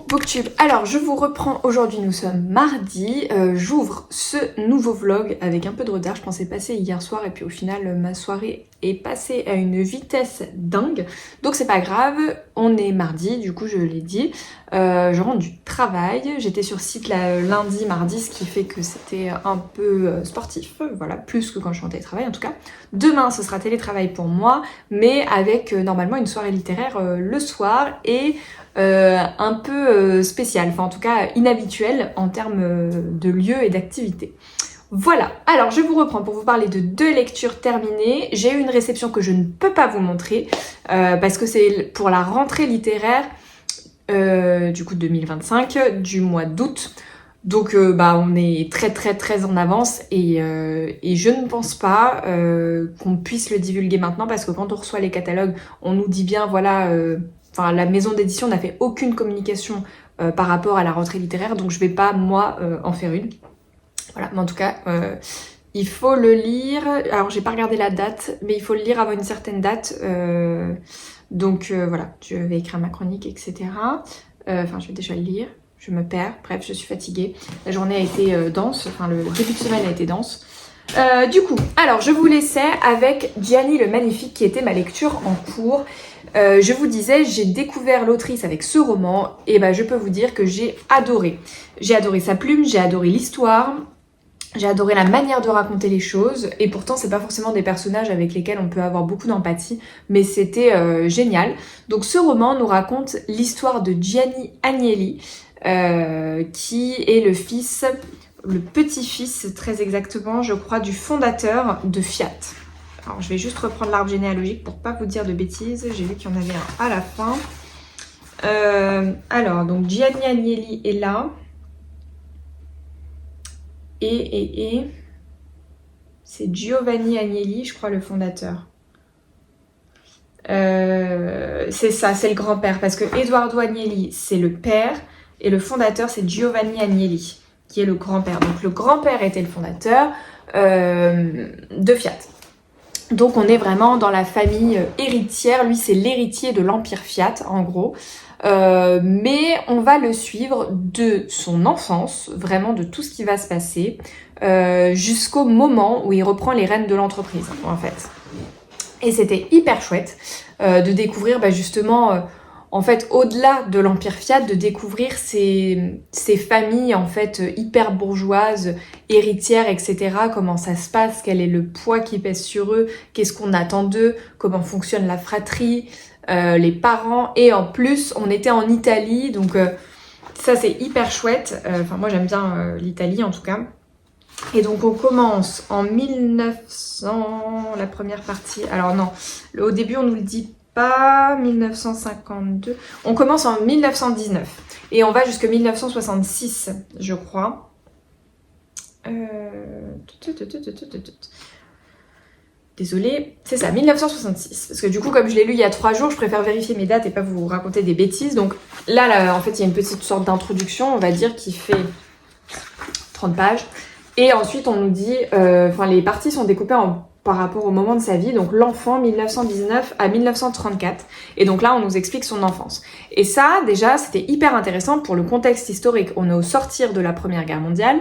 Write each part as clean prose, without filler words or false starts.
Booktube, alors je vous reprends aujourd'hui, nous sommes mardi, j'ouvre ce nouveau vlog avec un peu de retard, je pensais passer hier soir et puis au final ma soirée est passée à une vitesse dingue, donc c'est pas grave, on est mardi, du coup je l'ai dit, je rentre du travail, j'étais sur site lundi, mardi, ce qui fait que c'était un peu sportif, voilà, plus que quand je suis en télétravail en tout cas. Demain ce sera télétravail pour moi, mais avec normalement une soirée littéraire le soir et un peu spécial, enfin en tout cas inhabituel en termes de lieu et d'activité. Voilà, alors je vous reprends pour vous parler de 2 lectures terminées. J'ai eu une réception que je ne peux pas vous montrer parce que c'est pour la rentrée littéraire du coup 2025, du mois d'août. Donc on est très en avance et je ne pense pas qu'on puisse le divulguer maintenant parce que quand on reçoit les catalogues, on nous dit bien voilà... Enfin, la maison d'édition n'a fait aucune communication par rapport à la rentrée littéraire, donc je vais pas, moi, en faire une. Voilà, mais en tout cas, il faut le lire. Alors, j'ai pas regardé la date, mais il faut le lire avant une certaine date. Donc, voilà, je vais écrire ma chronique, etc. Enfin, je vais déjà le lire. Je me perds. Bref, je suis fatiguée. La journée a été dense. Enfin, le début de semaine a été dense. Du coup, alors, je vous laissais avec Gianni le Magnifique, qui était ma lecture en cours. Je vous disais, j'ai découvert l'autrice avec ce roman, et je peux vous dire que j'ai adoré. J'ai adoré sa plume, j'ai adoré l'histoire, j'ai adoré la manière de raconter les choses, et pourtant c'est pas forcément des personnages avec lesquels on peut avoir beaucoup d'empathie, mais c'était génial. Donc ce roman nous raconte l'histoire de Gianni Agnelli, qui est le petit-fils très exactement, je crois, du fondateur de Fiat. Alors, je vais juste reprendre l'arbre généalogique pour pas vous dire de bêtises. J'ai vu qu'il y en avait un à la fin. Alors, donc Gianni Agnelli est là. Et c'est Giovanni Agnelli, je crois, le fondateur. C'est ça, c'est le grand-père. Parce que Edoardo Agnelli, c'est le père. Et le fondateur, c'est Giovanni Agnelli, qui est le grand-père. Donc, le grand-père était le fondateur de Fiat. Donc on est vraiment dans la famille héritière, lui c'est l'héritier de l'Empire Fiat en gros, mais on va le suivre de son enfance, vraiment de tout ce qui va se passer, jusqu'au moment où il reprend les rênes de l'entreprise en fait. Et c'était hyper chouette de découvrir justement... en fait, au-delà de l'Empire Fiat, de découvrir ces familles en fait hyper bourgeoises, héritières, etc. Comment ça se passe, quel est le poids qui pèse sur eux, qu'est-ce qu'on attend d'eux, comment fonctionne la fratrie, les parents. Et en plus, on était en Italie, donc ça c'est hyper chouette. Enfin, moi j'aime bien l'Italie en tout cas. Et donc on commence en 1900, la première partie. Alors non, au début on nous le dit pas, 1952. On commence en 1919 et on va jusque 1966, je crois. Désolée, c'est ça, 1966. Parce que du coup, comme je l'ai lu il y a 3 jours, je préfère vérifier mes dates et pas vous raconter des bêtises. Donc là, en fait, il y a une petite sorte d'introduction, on va dire, qui fait 30 pages. Et ensuite, on nous dit... les parties sont découpées par rapport au moment de sa vie, donc l'enfant 1919 à 1934. Et donc là, on nous explique son enfance. Et ça, déjà, c'était hyper intéressant pour le contexte historique. On est au sortir de la Première Guerre mondiale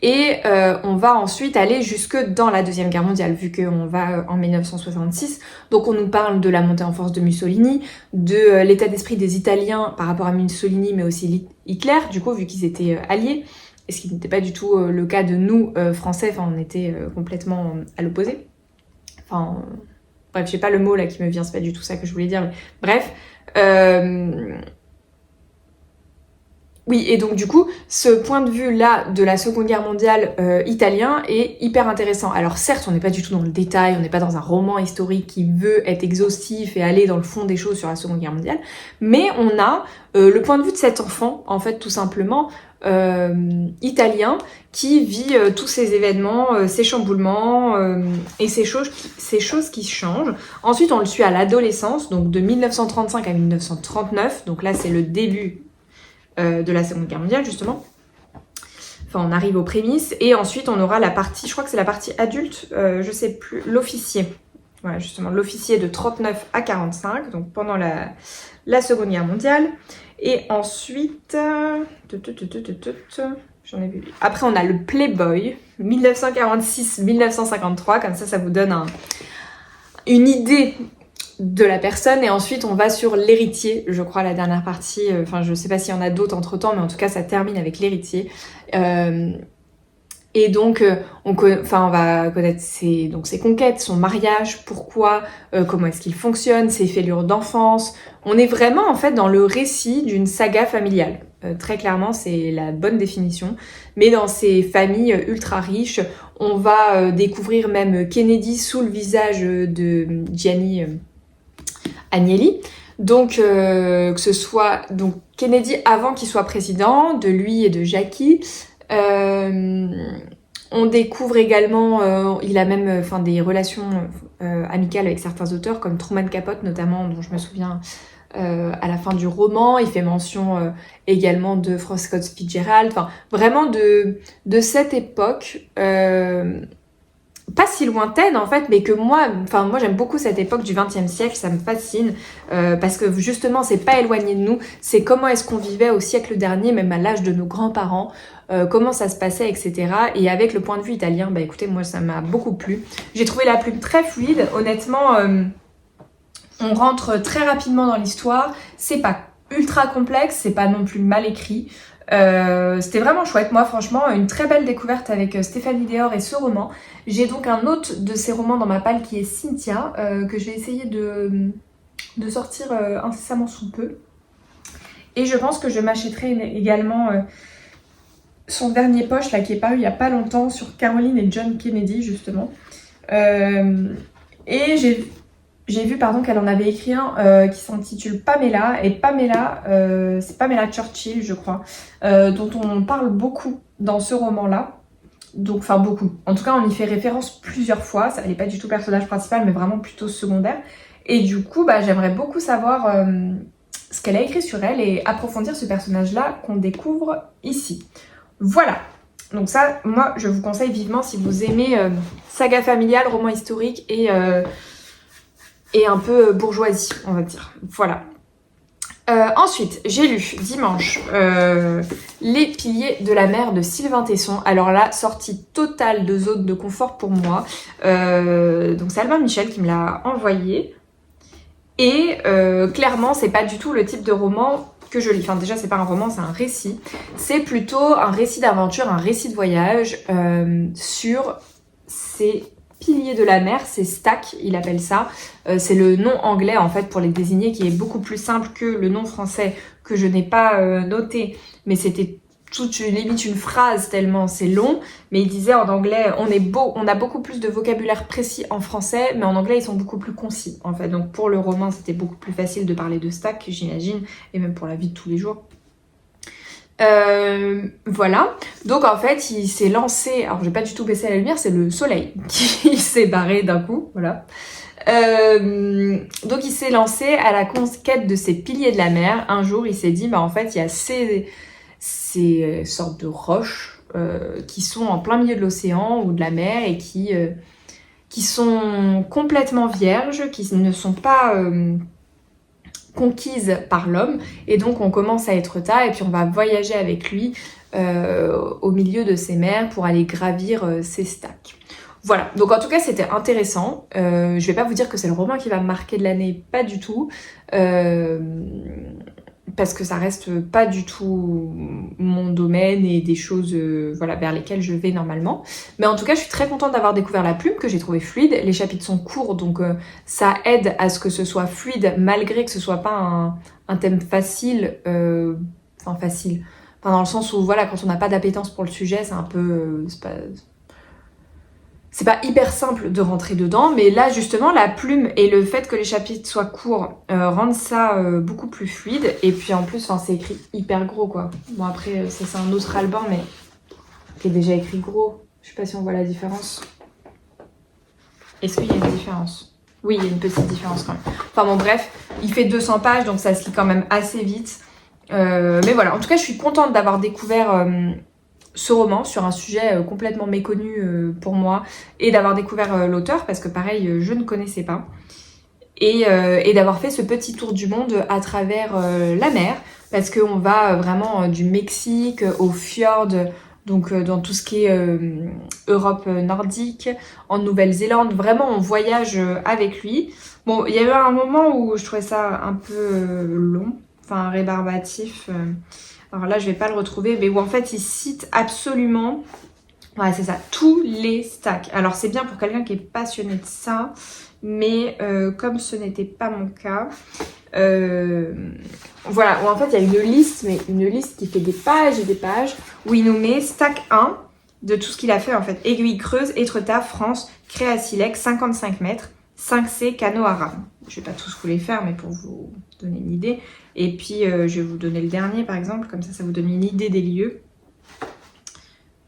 et on va ensuite aller jusque dans la Deuxième Guerre mondiale, vu qu'on va en 1966. Donc on nous parle de la montée en force de Mussolini, de l'état d'esprit des Italiens par rapport à Mussolini, mais aussi Hitler, du coup, vu qu'ils étaient alliés. Et ce qui n'était pas du tout le cas de nous, Français, enfin on était complètement à l'opposé. Enfin, bref, j'ai pas le mot là qui me vient, c'est pas du tout ça que je voulais dire. Mais bref, oui, et donc du coup, ce point de vue-là de la Seconde Guerre mondiale italien est hyper intéressant. Alors certes, on n'est pas du tout dans le détail, on n'est pas dans un roman historique qui veut être exhaustif et aller dans le fond des choses sur la Seconde Guerre mondiale, mais on a le point de vue de cet enfant, en fait, tout simplement, italien, qui vit tous ces événements, ces chamboulements et ces choses qui changent. Ensuite, on le suit à l'adolescence, donc de 1935 à 1939, donc là c'est le début de la Seconde Guerre mondiale justement. Enfin, on arrive aux prémices et ensuite on aura la partie, je crois que c'est la partie adulte, je sais plus, l'officier. Voilà, justement, l'officier de 39 à 45, donc pendant la Seconde Guerre mondiale. Et ensuite, j'en ai vu. Après, on a le Playboy, 1946-1953, comme ça vous donne une idée de la personne. Et ensuite, on va sur l'héritier, je crois, la dernière partie. Enfin, je sais pas s'il y en a d'autres entre-temps, mais en tout cas, ça termine avec l'héritier. Et donc, on va connaître ses conquêtes, son mariage, pourquoi, comment est-ce qu'il fonctionne, ses fêlures d'enfance. On est vraiment, en fait, dans le récit d'une saga familiale. Très clairement, c'est la bonne définition. Mais dans ces familles ultra riches, on va découvrir même Kennedy sous le visage de Gianni Agnelli. Donc, que ce soit donc Kennedy avant qu'il soit président, de lui et de Jackie. On découvre également, il a même des relations amicales avec certains auteurs comme Truman Capote notamment, dont je me souviens à la fin du roman. Il fait mention également de Francis Scott Fitzgerald, enfin vraiment de cette époque pas si lointaine en fait, mais que moi j'aime beaucoup cette époque du XXe siècle, ça me fascine parce que justement c'est pas éloigné de nous, c'est comment est-ce qu'on vivait au siècle dernier, même à l'âge de nos grands-parents, comment ça se passait, etc. Et avec le point de vue italien, bah écoutez, moi ça m'a beaucoup plu. J'ai trouvé la plume très fluide, honnêtement, on rentre très rapidement dans l'histoire, c'est pas ultra complexe, c'est pas non plus mal écrit. C'était vraiment chouette, moi franchement une très belle découverte avec Stéphanie Deor et ce roman. J'ai donc un autre de ces romans dans ma palle qui est Cynthia, que je vais essayer de sortir incessamment sous peu. Et je pense que je m'achèterai également son dernier poche là qui est paru il y a pas longtemps sur Caroline et John Kennedy justement. Et j'ai vu qu'elle en avait écrit un qui s'intitule Pamela, et Pamela, c'est Pamela Churchill je crois, dont on parle beaucoup dans ce roman-là. Donc, enfin beaucoup. En tout cas, on y fait référence plusieurs fois. Ça n'est pas du tout le personnage principal, mais vraiment plutôt secondaire. Et du coup, j'aimerais beaucoup savoir ce qu'elle a écrit sur elle et approfondir ce personnage-là qu'on découvre ici. Voilà. Donc ça, moi, je vous conseille vivement si vous aimez saga familiale, roman historique et un peu bourgeoisie, on va dire. Voilà. Ensuite, j'ai lu dimanche Les Piliers de la mer de Sylvain Tesson. Alors là, sortie totale de zone de confort pour moi. Donc c'est Albin Michel qui me l'a envoyé. Et clairement, c'est pas du tout le type de roman que je lis. Enfin déjà, c'est pas un roman, c'est un récit. C'est plutôt un récit d'aventure, un récit de voyage sur ces piliers de la mer, c'est stack, il appelle ça. C'est le nom anglais en fait pour les désigner qui est beaucoup plus simple que le nom français que je n'ai pas noté, mais c'était limite une phrase tellement c'est long. Mais il disait en anglais, on a beaucoup plus de vocabulaire précis en français, mais en anglais ils sont beaucoup plus concis en fait. Donc pour le roman c'était beaucoup plus facile de parler de stack, j'imagine, et même pour la vie de tous les jours. Voilà, donc en fait il s'est lancé, alors je vais pas du tout baisser la lumière, c'est le soleil qui s'est barré d'un coup, voilà. Donc il s'est lancé à la conquête de ces piliers de la mer. Un jour il s'est dit, en fait il y a ces sortes de roches qui sont en plein milieu de l'océan ou de la mer et qui sont complètement vierges, qui ne sont pas conquise par l'homme, et donc on commence à être tard et puis on va voyager avec lui au milieu de ces mers pour aller gravir ces stacks. Voilà, donc en tout cas c'était intéressant. Je vais pas vous dire que c'est le roman qui va me marquer de l'année, pas du tout, parce que ça reste pas du tout mon domaine et des choses vers lesquelles je vais normalement. Mais en tout cas, je suis très contente d'avoir découvert la plume, que j'ai trouvé fluide. Les chapitres sont courts, donc ça aide à ce que ce soit fluide, malgré que ce soit pas un thème facile. Facile. Enfin, dans le sens où, quand on n'a pas d'appétence pour le sujet, c'est un peu... c'est pas hyper simple de rentrer dedans, mais là justement la plume et le fait que les chapitres soient courts rendent ça beaucoup plus fluide. Et puis en plus, c'est écrit hyper gros quoi. Bon après c'est un autre Albin mais qui est déjà écrit gros. Je sais pas si on voit la différence. Est-ce qu'il y a une différence? Oui, il y a une petite différence quand même. Enfin bon bref, il fait 200 pages donc ça se lit quand même assez vite. Mais voilà, en tout cas je suis contente d'avoir découvert ce roman sur un sujet complètement méconnu pour moi et d'avoir découvert l'auteur parce que pareil je ne connaissais pas et d'avoir fait ce petit tour du monde à travers la mer parce qu'on va vraiment du Mexique au fjord, donc dans tout ce qui est Europe nordique, en Nouvelle-Zélande, vraiment on voyage avec lui. Bon, il y avait un moment où je trouvais ça un peu long, enfin rébarbatif. Alors là, je vais pas le retrouver, mais où en fait, il cite absolument, ouais, c'est ça, tous les stacks. Alors c'est bien pour quelqu'un qui est passionné de ça, mais comme ce n'était pas mon cas, voilà, où en fait, il y a une liste, mais une liste qui fait des pages et des pages, où il nous met stack 1 de tout ce qu'il a fait en fait. Aiguille creuse, Étretat, France, Créasilec, 55 mètres, 5C, canot à rame. Je vais pas tous vous les faire, mais pour vous donner une idée. Et puis, je vais vous donner le dernier, par exemple. Comme ça vous donne une idée des lieux.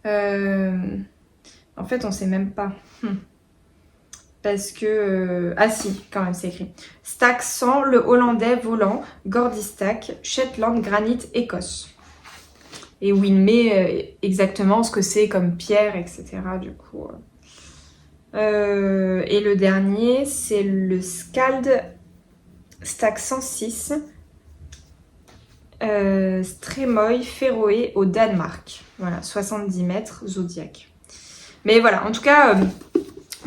En fait, on sait même pas. Parce que... ah si, quand même, c'est écrit. Stack 100, le Hollandais volant, Gordistack, Shetland, Granit, Écosse. Et où il met exactement ce que c'est comme pierre, etc. Du coup... et le dernier, c'est le Skald Stack 106, Stremoy, Féroé au Danemark. Voilà, 70 mètres, Zodiac. Mais voilà, en tout cas,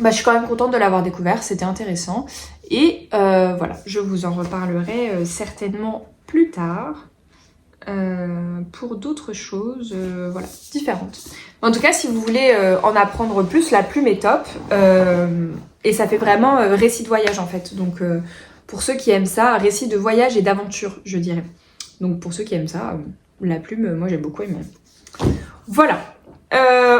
je suis quand même contente de l'avoir découvert, c'était intéressant. Et voilà, je vous en reparlerai certainement plus tard. Pour d'autres choses voilà, différentes. En tout cas, si vous voulez en apprendre plus, la plume est top. Et ça fait vraiment récit de voyage en fait. Donc pour ceux qui aiment ça, récit de voyage et d'aventure, je dirais. Donc pour ceux qui aiment ça, la plume, moi j'ai beaucoup aimé. Voilà.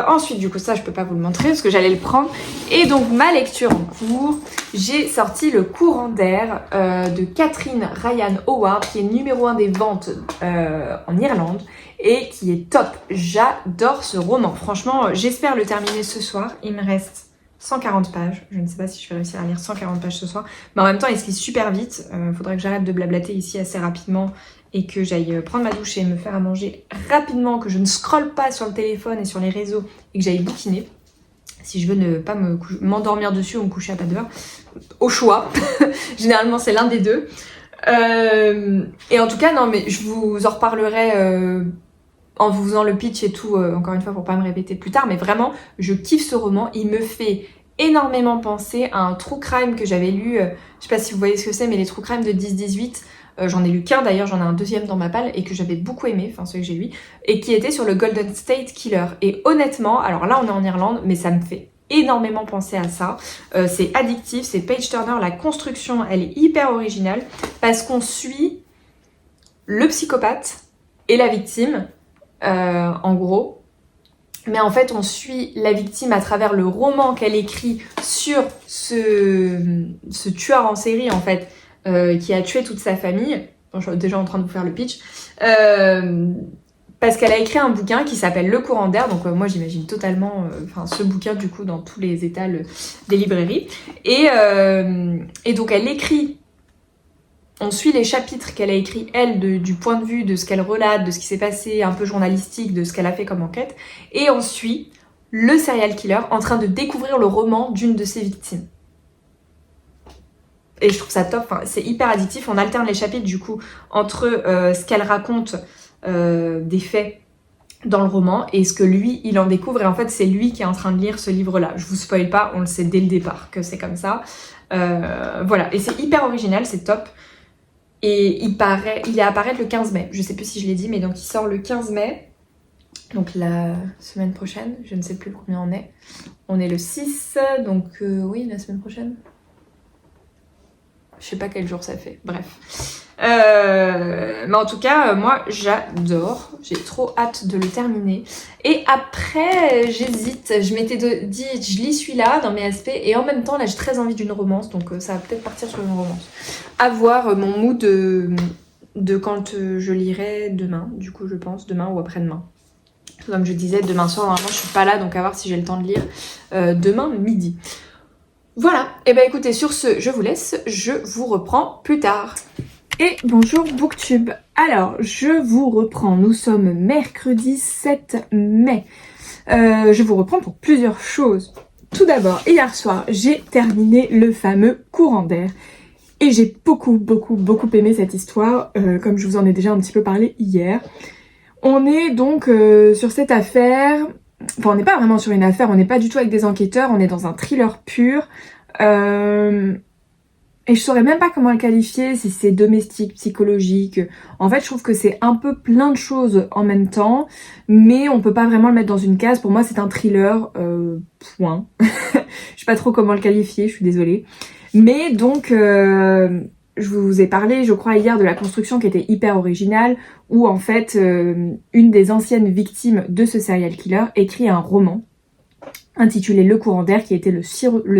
Ensuite, du coup, ça, je peux pas vous le montrer parce que j'allais le prendre. Et donc, ma lecture en cours, j'ai sorti Le courant d'air de Catherine Ryan Howard, qui est numéro 1 des ventes en Irlande et qui est top. J'adore ce roman. Franchement, j'espère le terminer ce soir. Il me reste 140 pages. Je ne sais pas si je vais réussir à lire 140 pages ce soir. Mais en même temps, il se lit super vite. Faudrait que j'arrête de blablater ici assez rapidement et que j'aille prendre ma douche et me faire à manger rapidement, que je ne scrolle pas sur le téléphone et sur les réseaux et que j'aille bouquiner. Si je veux ne pas m'endormir dessus ou me coucher à pas d'heure. Au choix. Généralement, c'est l'un des deux. Et en tout cas, non, mais je vous en reparlerai en vous faisant le pitch et tout, encore une fois, pour pas me répéter plus tard. Mais vraiment, je kiffe ce roman. Il me fait énormément penser à un true crime que j'avais lu. Je sais pas si vous voyez ce que c'est, mais les true crime de 10-18. J'en ai lu qu'un d'ailleurs, j'en ai un deuxième dans ma palle et que j'avais beaucoup aimé, enfin celui que j'ai lu, et qui était sur le Golden State Killer. Et honnêtement, alors là on est en Irlande, mais ça me fait énormément penser à ça. C'est addictif, c'est page turner, la construction elle est hyper originale parce qu'on suit le psychopathe et la victime, en gros. Mais en fait, on suit la victime à travers le roman qu'elle écrit sur ce tueur en série en fait. Qui a tué toute sa famille. Bon, je suis déjà en train de vous faire le pitch. Parce qu'elle a écrit un bouquin qui s'appelle Le courant d'air. Donc moi j'imagine totalement ce bouquin du coup dans tous les étals des librairies. Et donc elle écrit, on suit les chapitres qu'elle a écrits elle du point de vue de ce qu'elle relate, de ce qui s'est passé, un peu journalistique, de ce qu'elle a fait comme enquête. Et on suit le serial killer en train de découvrir le roman d'une de ses victimes. Et je trouve ça top, c'est hyper addictif. On alterne les chapitres du coup entre ce qu'elle raconte des faits dans le roman et ce que lui, il en découvre. Et en fait, c'est lui qui est en train de lire ce livre-là. Je vous spoil pas, on le sait dès le départ que c'est comme ça. Voilà, et c'est hyper original, c'est top. Et il est à apparaître le 15 mai. Je sais plus si je l'ai dit, mais donc il sort le 15 mai. Donc la semaine prochaine, je ne sais plus combien on est. On est le 6, donc oui, la semaine prochaine. Je sais pas quel jour ça fait, bref. Mais en tout cas, moi j'adore. J'ai trop hâte de le terminer. Et après, j'hésite. Je m'étais dit, je lis celui-là dans mes SP. Et en même temps, là, j'ai très envie d'une romance. Donc ça va peut-être partir sur une romance. À voir mon mood de quand je lirai demain. Du coup, je pense, demain ou après-demain. Comme je disais, demain soir, normalement, je suis pas là. Donc à voir si j'ai le temps de lire demain midi. Voilà, et écoutez, sur ce, je vous laisse, je vous reprends plus tard. Et bonjour Booktube. Alors, je vous reprends. Nous sommes mercredi 7 mai. Je vous reprends pour plusieurs choses. Tout d'abord, hier soir, j'ai terminé le fameux Courant d'air. Et j'ai beaucoup aimé cette histoire, comme je vous en ai déjà un petit peu parlé hier. On est donc sur cette affaire... Enfin, on n'est pas vraiment sur une affaire, on n'est pas du tout avec des enquêteurs, on est dans un thriller pur. Et je saurais même pas comment le qualifier, si c'est domestique, psychologique. En fait, je trouve que c'est un peu plein de choses en même temps, mais on peut pas vraiment le mettre dans une case. Pour moi, c'est un thriller, point. Je sais pas trop comment le qualifier, je suis désolée. Mais donc, je vous ai parlé, je crois, hier de la construction qui était hyper originale, où en fait, une des anciennes victimes de ce serial killer écrit un roman intitulé Le Courant d'air, qui était le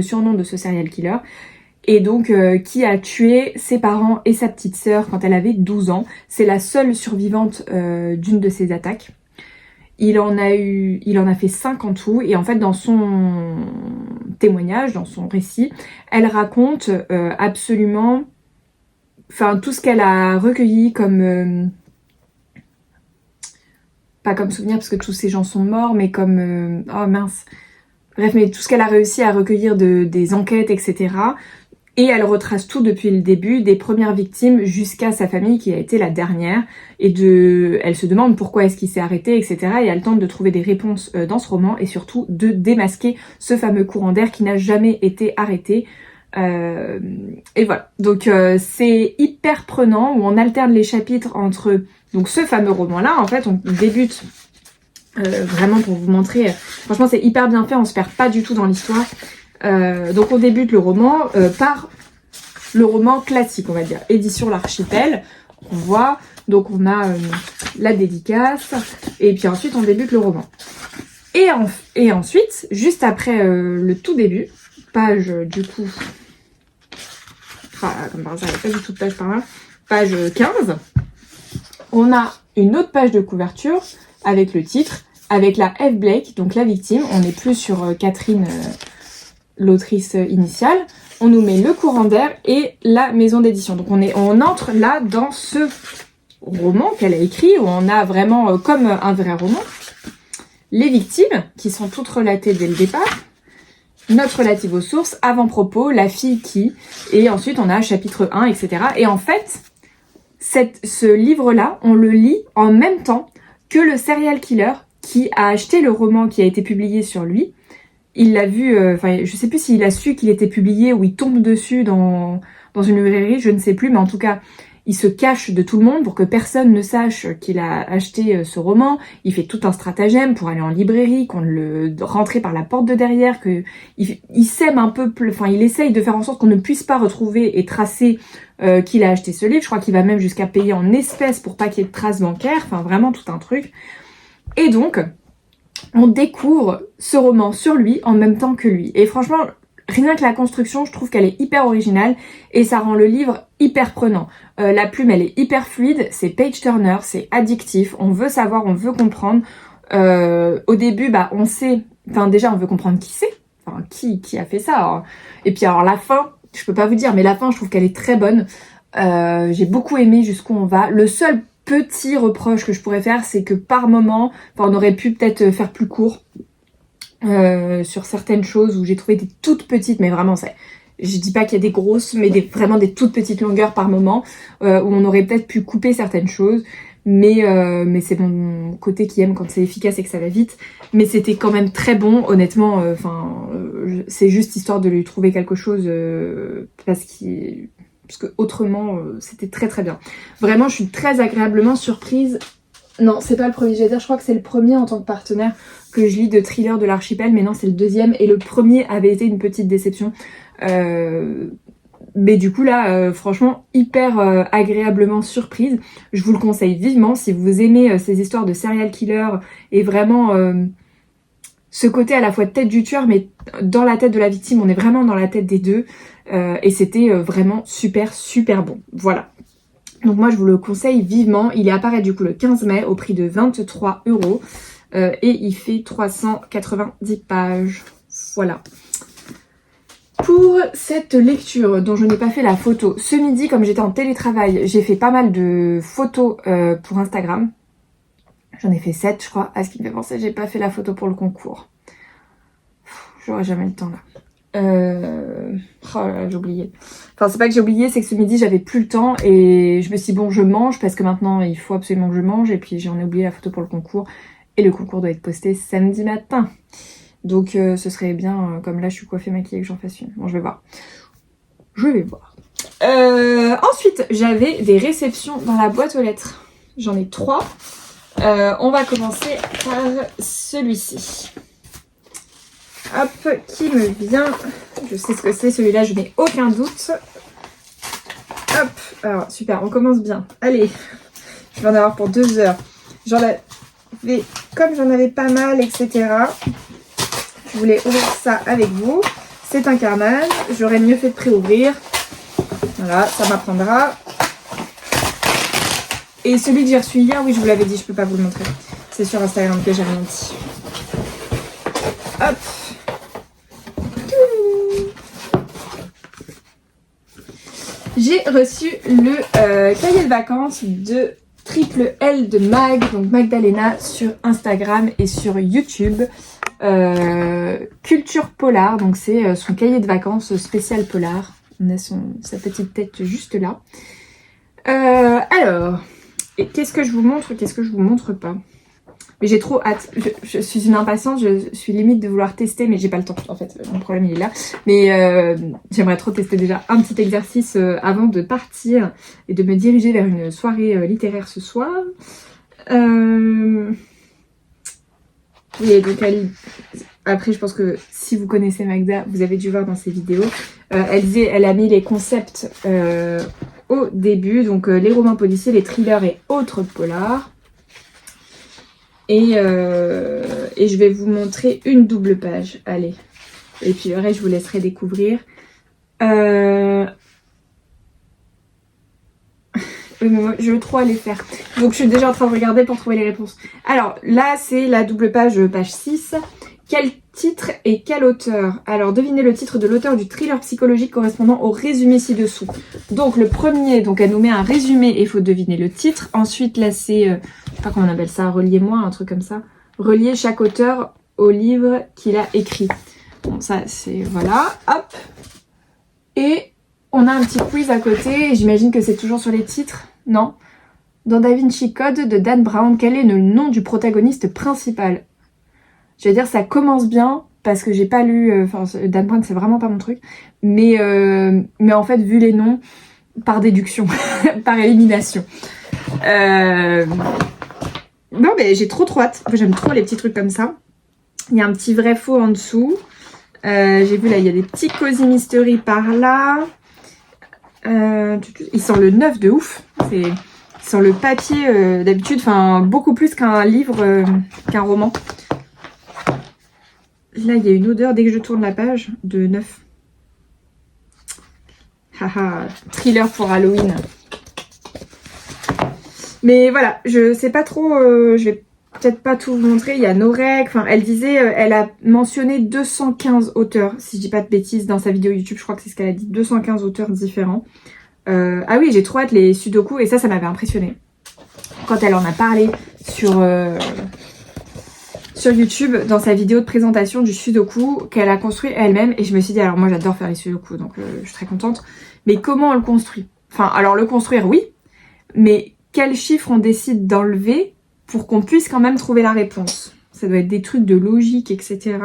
surnom de ce serial killer. Et donc qui a tué ses parents et sa petite sœur quand elle avait 12 ans. C'est la seule survivante d'une de ces attaques. Il en a fait 5 en tout, et en fait dans son témoignage, dans son récit, elle raconte absolument tout ce qu'elle a recueilli comme pas comme souvenir parce que tous ces gens sont morts, mais comme oh mince. Bref, mais tout ce qu'elle a réussi à recueillir des enquêtes, etc. Et elle retrace tout depuis le début, des premières victimes jusqu'à sa famille qui a été la dernière. Et elle se demande pourquoi est-ce qu'il s'est arrêté, etc. Et elle tente de trouver des réponses dans ce roman et surtout de démasquer ce fameux courant d'air qui n'a jamais été arrêté. Et voilà. Donc c'est hyper prenant où on alterne les chapitres entre donc ce fameux roman-là. En fait, on débute vraiment pour vous montrer. Franchement, c'est hyper bien fait. On se perd pas du tout dans l'histoire. Donc on débute le roman par le roman classique, on va dire, édition L'Archipel. On voit, donc on a la dédicace, et puis ensuite on débute le roman. Et ensuite, juste après le tout début, page du coup, comme par hasard, il n'y a pas du tout de page par là, page 15, on a une autre page de couverture avec le titre, avec la F. Blake, donc la victime. On n'est plus sur Catherine... l'autrice initiale, on nous met le courant d'air et la maison d'édition. Donc on entre là dans ce roman qu'elle a écrit, où on a vraiment comme un vrai roman, les victimes qui sont toutes relatées dès le départ, note relative aux sources, avant-propos, la fille qui, et ensuite on a chapitre 1, etc. Et en fait, ce livre-là, on le lit en même temps que le serial killer qui a acheté le roman qui a été publié sur lui. Il l'a vu, je sais plus s'il a su qu'il était publié ou il tombe dessus dans une librairie, je ne sais plus, mais en tout cas, il se cache de tout le monde pour que personne ne sache qu'il a acheté ce roman. Il fait tout un stratagème pour aller en librairie, qu'on le rentre par la porte de derrière, il sème un peu, il essaye de faire en sorte qu'on ne puisse pas retrouver et tracer qu'il a acheté ce livre. Je crois qu'il va même jusqu'à payer en espèces pour pas qu'il y ait de traces bancaires, vraiment tout un truc. Et donc... on découvre ce roman sur lui en même temps que lui. Et franchement, rien que la construction, je trouve qu'elle est hyper originale et ça rend le livre hyper prenant. La plume, elle est hyper fluide, c'est page-turner, c'est addictif, on veut savoir, on veut comprendre. Au début, on sait... déjà, on veut comprendre qui c'est, qui a fait ça. Alors. Et puis alors la fin, je peux pas vous dire, mais la fin, je trouve qu'elle est très bonne. J'ai beaucoup aimé jusqu'où on va. Le seul petit reproche que je pourrais faire, c'est que par moment, on aurait pu peut-être faire plus court sur certaines choses où j'ai trouvé des toutes petites, mais vraiment, je dis pas qu'il y a des grosses, mais vraiment des toutes petites longueurs par moment, où on aurait peut-être pu couper certaines choses, mais c'est mon côté qui aime quand c'est efficace et que ça va vite. Mais c'était quand même très bon, honnêtement. C'est juste histoire de lui trouver quelque chose parce que autrement c'était très très bien. Vraiment, je suis très agréablement surprise. Non, c'est pas le premier, je crois que c'est le premier en tant que partenaire que je lis de thriller de l'Archipel, mais non, c'est le deuxième, et le premier avait été une petite déception. Mais du coup là, franchement, hyper agréablement surprise. Je vous le conseille vivement si vous aimez ces histoires de serial killer et vraiment ce côté à la fois tête du tueur, mais dans la tête de la victime, on est vraiment dans la tête des deux. Et c'était vraiment super bon. Voilà. Donc moi je vous le conseille vivement. Il apparaît du coup le 15 mai au prix de 23 € et il fait 390 pages. Voilà. Pour cette lecture dont je n'ai pas fait la photo, ce midi, comme j'étais en télétravail, j'ai fait pas mal de photos pour Instagram. J'en ai fait 7, je crois. À ce qui me fait penser, j'ai pas fait la photo pour le concours. J'aurais jamais le temps là. Oh là là, j'ai oublié. Enfin, c'est pas que j'ai oublié, c'est que ce midi j'avais plus le temps et je me suis dit bon, je mange parce que maintenant il faut absolument que je mange et puis j'en ai oublié la photo pour le concours et le concours doit être posté samedi matin. Donc ce serait bien, comme là je suis coiffée maquillée, que j'en fasse une. Bon, je vais voir. Je vais voir. Ensuite, j'avais des réceptions dans la boîte aux lettres. J'en ai 3. On va commencer par celui-ci. Hop, qui me vient. Je sais ce que c'est, celui-là, je n'ai aucun doute. Hop, alors super, on commence bien. Allez, je vais en avoir pour 2 heures. J'en avais, comme j'en avais pas mal, etc. Je voulais ouvrir ça avec vous. C'est un carnage, j'aurais mieux fait de pré-ouvrir. Voilà, ça m'apprendra. Et celui que j'ai reçu hier, oui, je vous l'avais dit, je peux pas vous le montrer. C'est sur Instagram que j'ai menti. Hop. J'ai reçu le cahier de vacances de Triple L de Mag, donc Magdalena, sur Instagram et sur YouTube. Culture Polar, donc c'est son cahier de vacances spécial polar. On a sa petite tête juste là. Alors, et qu'est-ce que je vous montre, qu'est-ce que je vous montre pas? Mais j'ai trop hâte, je suis une impatiente, je suis limite de vouloir tester, mais j'ai pas le temps en fait, mon problème il est là. Mais j'aimerais trop tester déjà un petit exercice avant de partir et de me diriger vers une soirée littéraire ce soir. Oui, donc après je pense que si vous connaissez Magda, vous avez dû voir dans ses vidéos, elle a mis les concepts au début, donc les romans policiers, les thrillers et autres polars. Et je vais vous montrer une double page, allez. Et puis le reste, je vous laisserai découvrir. Je veux trop aller faire. Donc je suis déjà en train de regarder pour trouver les réponses. Alors là, c'est la double page, page 6. Quel titre et quel auteur? Alors devinez le titre de l'auteur du thriller psychologique correspondant au résumé ci-dessous. Donc le premier, donc elle nous met un résumé et il faut deviner le titre. Ensuite là c'est, je sais pas comment on appelle ça, reliez-moi, un truc comme ça. Relier chaque auteur au livre qu'il a écrit. Bon ça c'est, voilà, hop. Et on a un petit quiz à côté, j'imagine que c'est toujours sur les titres, non? Dans Da Vinci Code de Dan Brown, quel est le nom du protagoniste principal? Je vais dire ça commence bien parce que j'ai pas lu, enfin Dan Brown c'est vraiment pas mon truc, mais en fait vu les noms, par déduction, par élimination. Non mais j'ai trop hâte, j'aime trop les petits trucs comme ça. Il y a un petit vrai faux en dessous. J'ai vu là il y a des petits cozy mystery par là. Il sent le neuf de ouf. Il sent le papier d'habitude, enfin beaucoup plus qu'un livre, qu'un roman. Là, il y a une odeur, dès que je tourne la page, de neuf. Haha, thriller pour Halloween. Mais voilà, je sais pas trop, je vais peut-être pas tout vous montrer. Il y a Norek, enfin, elle disait, elle a mentionné 215 auteurs, si je dis pas de bêtises, dans sa vidéo YouTube, je crois que c'est ce qu'elle a dit, 215 auteurs différents. Ah oui, j'ai trop hâte les sudoku, et ça m'avait impressionné. Quand elle en a parlé sur YouTube, dans sa vidéo de présentation du sudoku qu'elle a construit elle-même, et je me suis dit, alors moi j'adore faire les sudoku, donc je suis très contente, mais comment on le construit? Enfin, alors le construire, oui, mais quels chiffres on décide d'enlever pour qu'on puisse quand même trouver la réponse? Ça doit être des trucs de logique, etc.,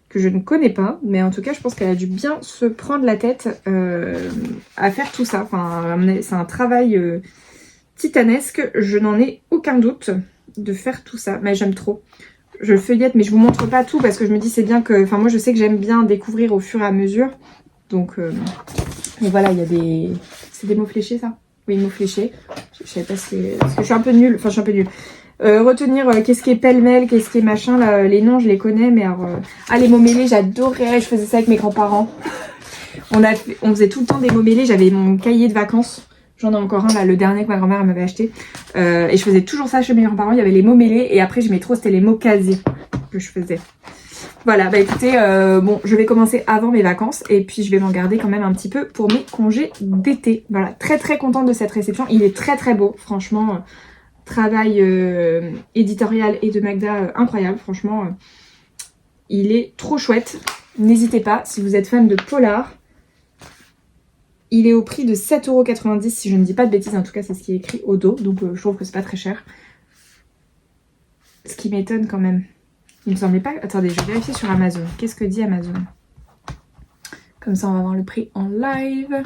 que je ne connais pas, mais en tout cas, je pense qu'elle a dû bien se prendre la tête à faire tout ça. Enfin, c'est un travail titanesque, je n'en ai aucun doute de faire tout ça, mais j'aime trop. Je le feuillette, mais je vous montre pas tout parce que je me dis c'est bien que... Enfin, moi, je sais que j'aime bien découvrir au fur et à mesure. Donc, et voilà, il y a des... C'est des mots fléchés, ça? Oui, mots fléchés. Je savais pas si... Parce que je suis un peu nulle. Enfin, je suis un peu nulle. Retenir qu'est-ce qui est pêle-mêle, qu'est-ce qui est machin, là, les noms, je les connais, mais alors... Ah, les mots mêlés, j'adorais. Je faisais ça avec mes grands-parents. On faisait tout le temps des mots mêlés. J'avais mon cahier de vacances. J'en ai encore un là, le dernier que ma grand-mère m'avait acheté. Et je faisais toujours ça chez mes grands-parents. Il y avait les mots mêlés et après je mets trop, c'était les mots casés que je faisais. Voilà, bah écoutez, bon, je vais commencer avant mes vacances et puis je vais m'en garder quand même un petit peu pour mes congés d'été. Voilà, très très contente de cette réception. Il est très très beau, franchement. Travail éditorial et de Magda incroyable, franchement. Il est trop chouette. N'hésitez pas, si vous êtes fan de polar. Il est au prix de 7,90 € si je ne dis pas de bêtises. En tout cas, c'est ce qui est écrit au dos. Donc je trouve que c'est pas très cher. Ce qui m'étonne quand même. Il me semblait pas... Attendez, je vais vérifier sur Amazon. Qu'est-ce que dit Amazon? Comme ça, on va voir le prix en live.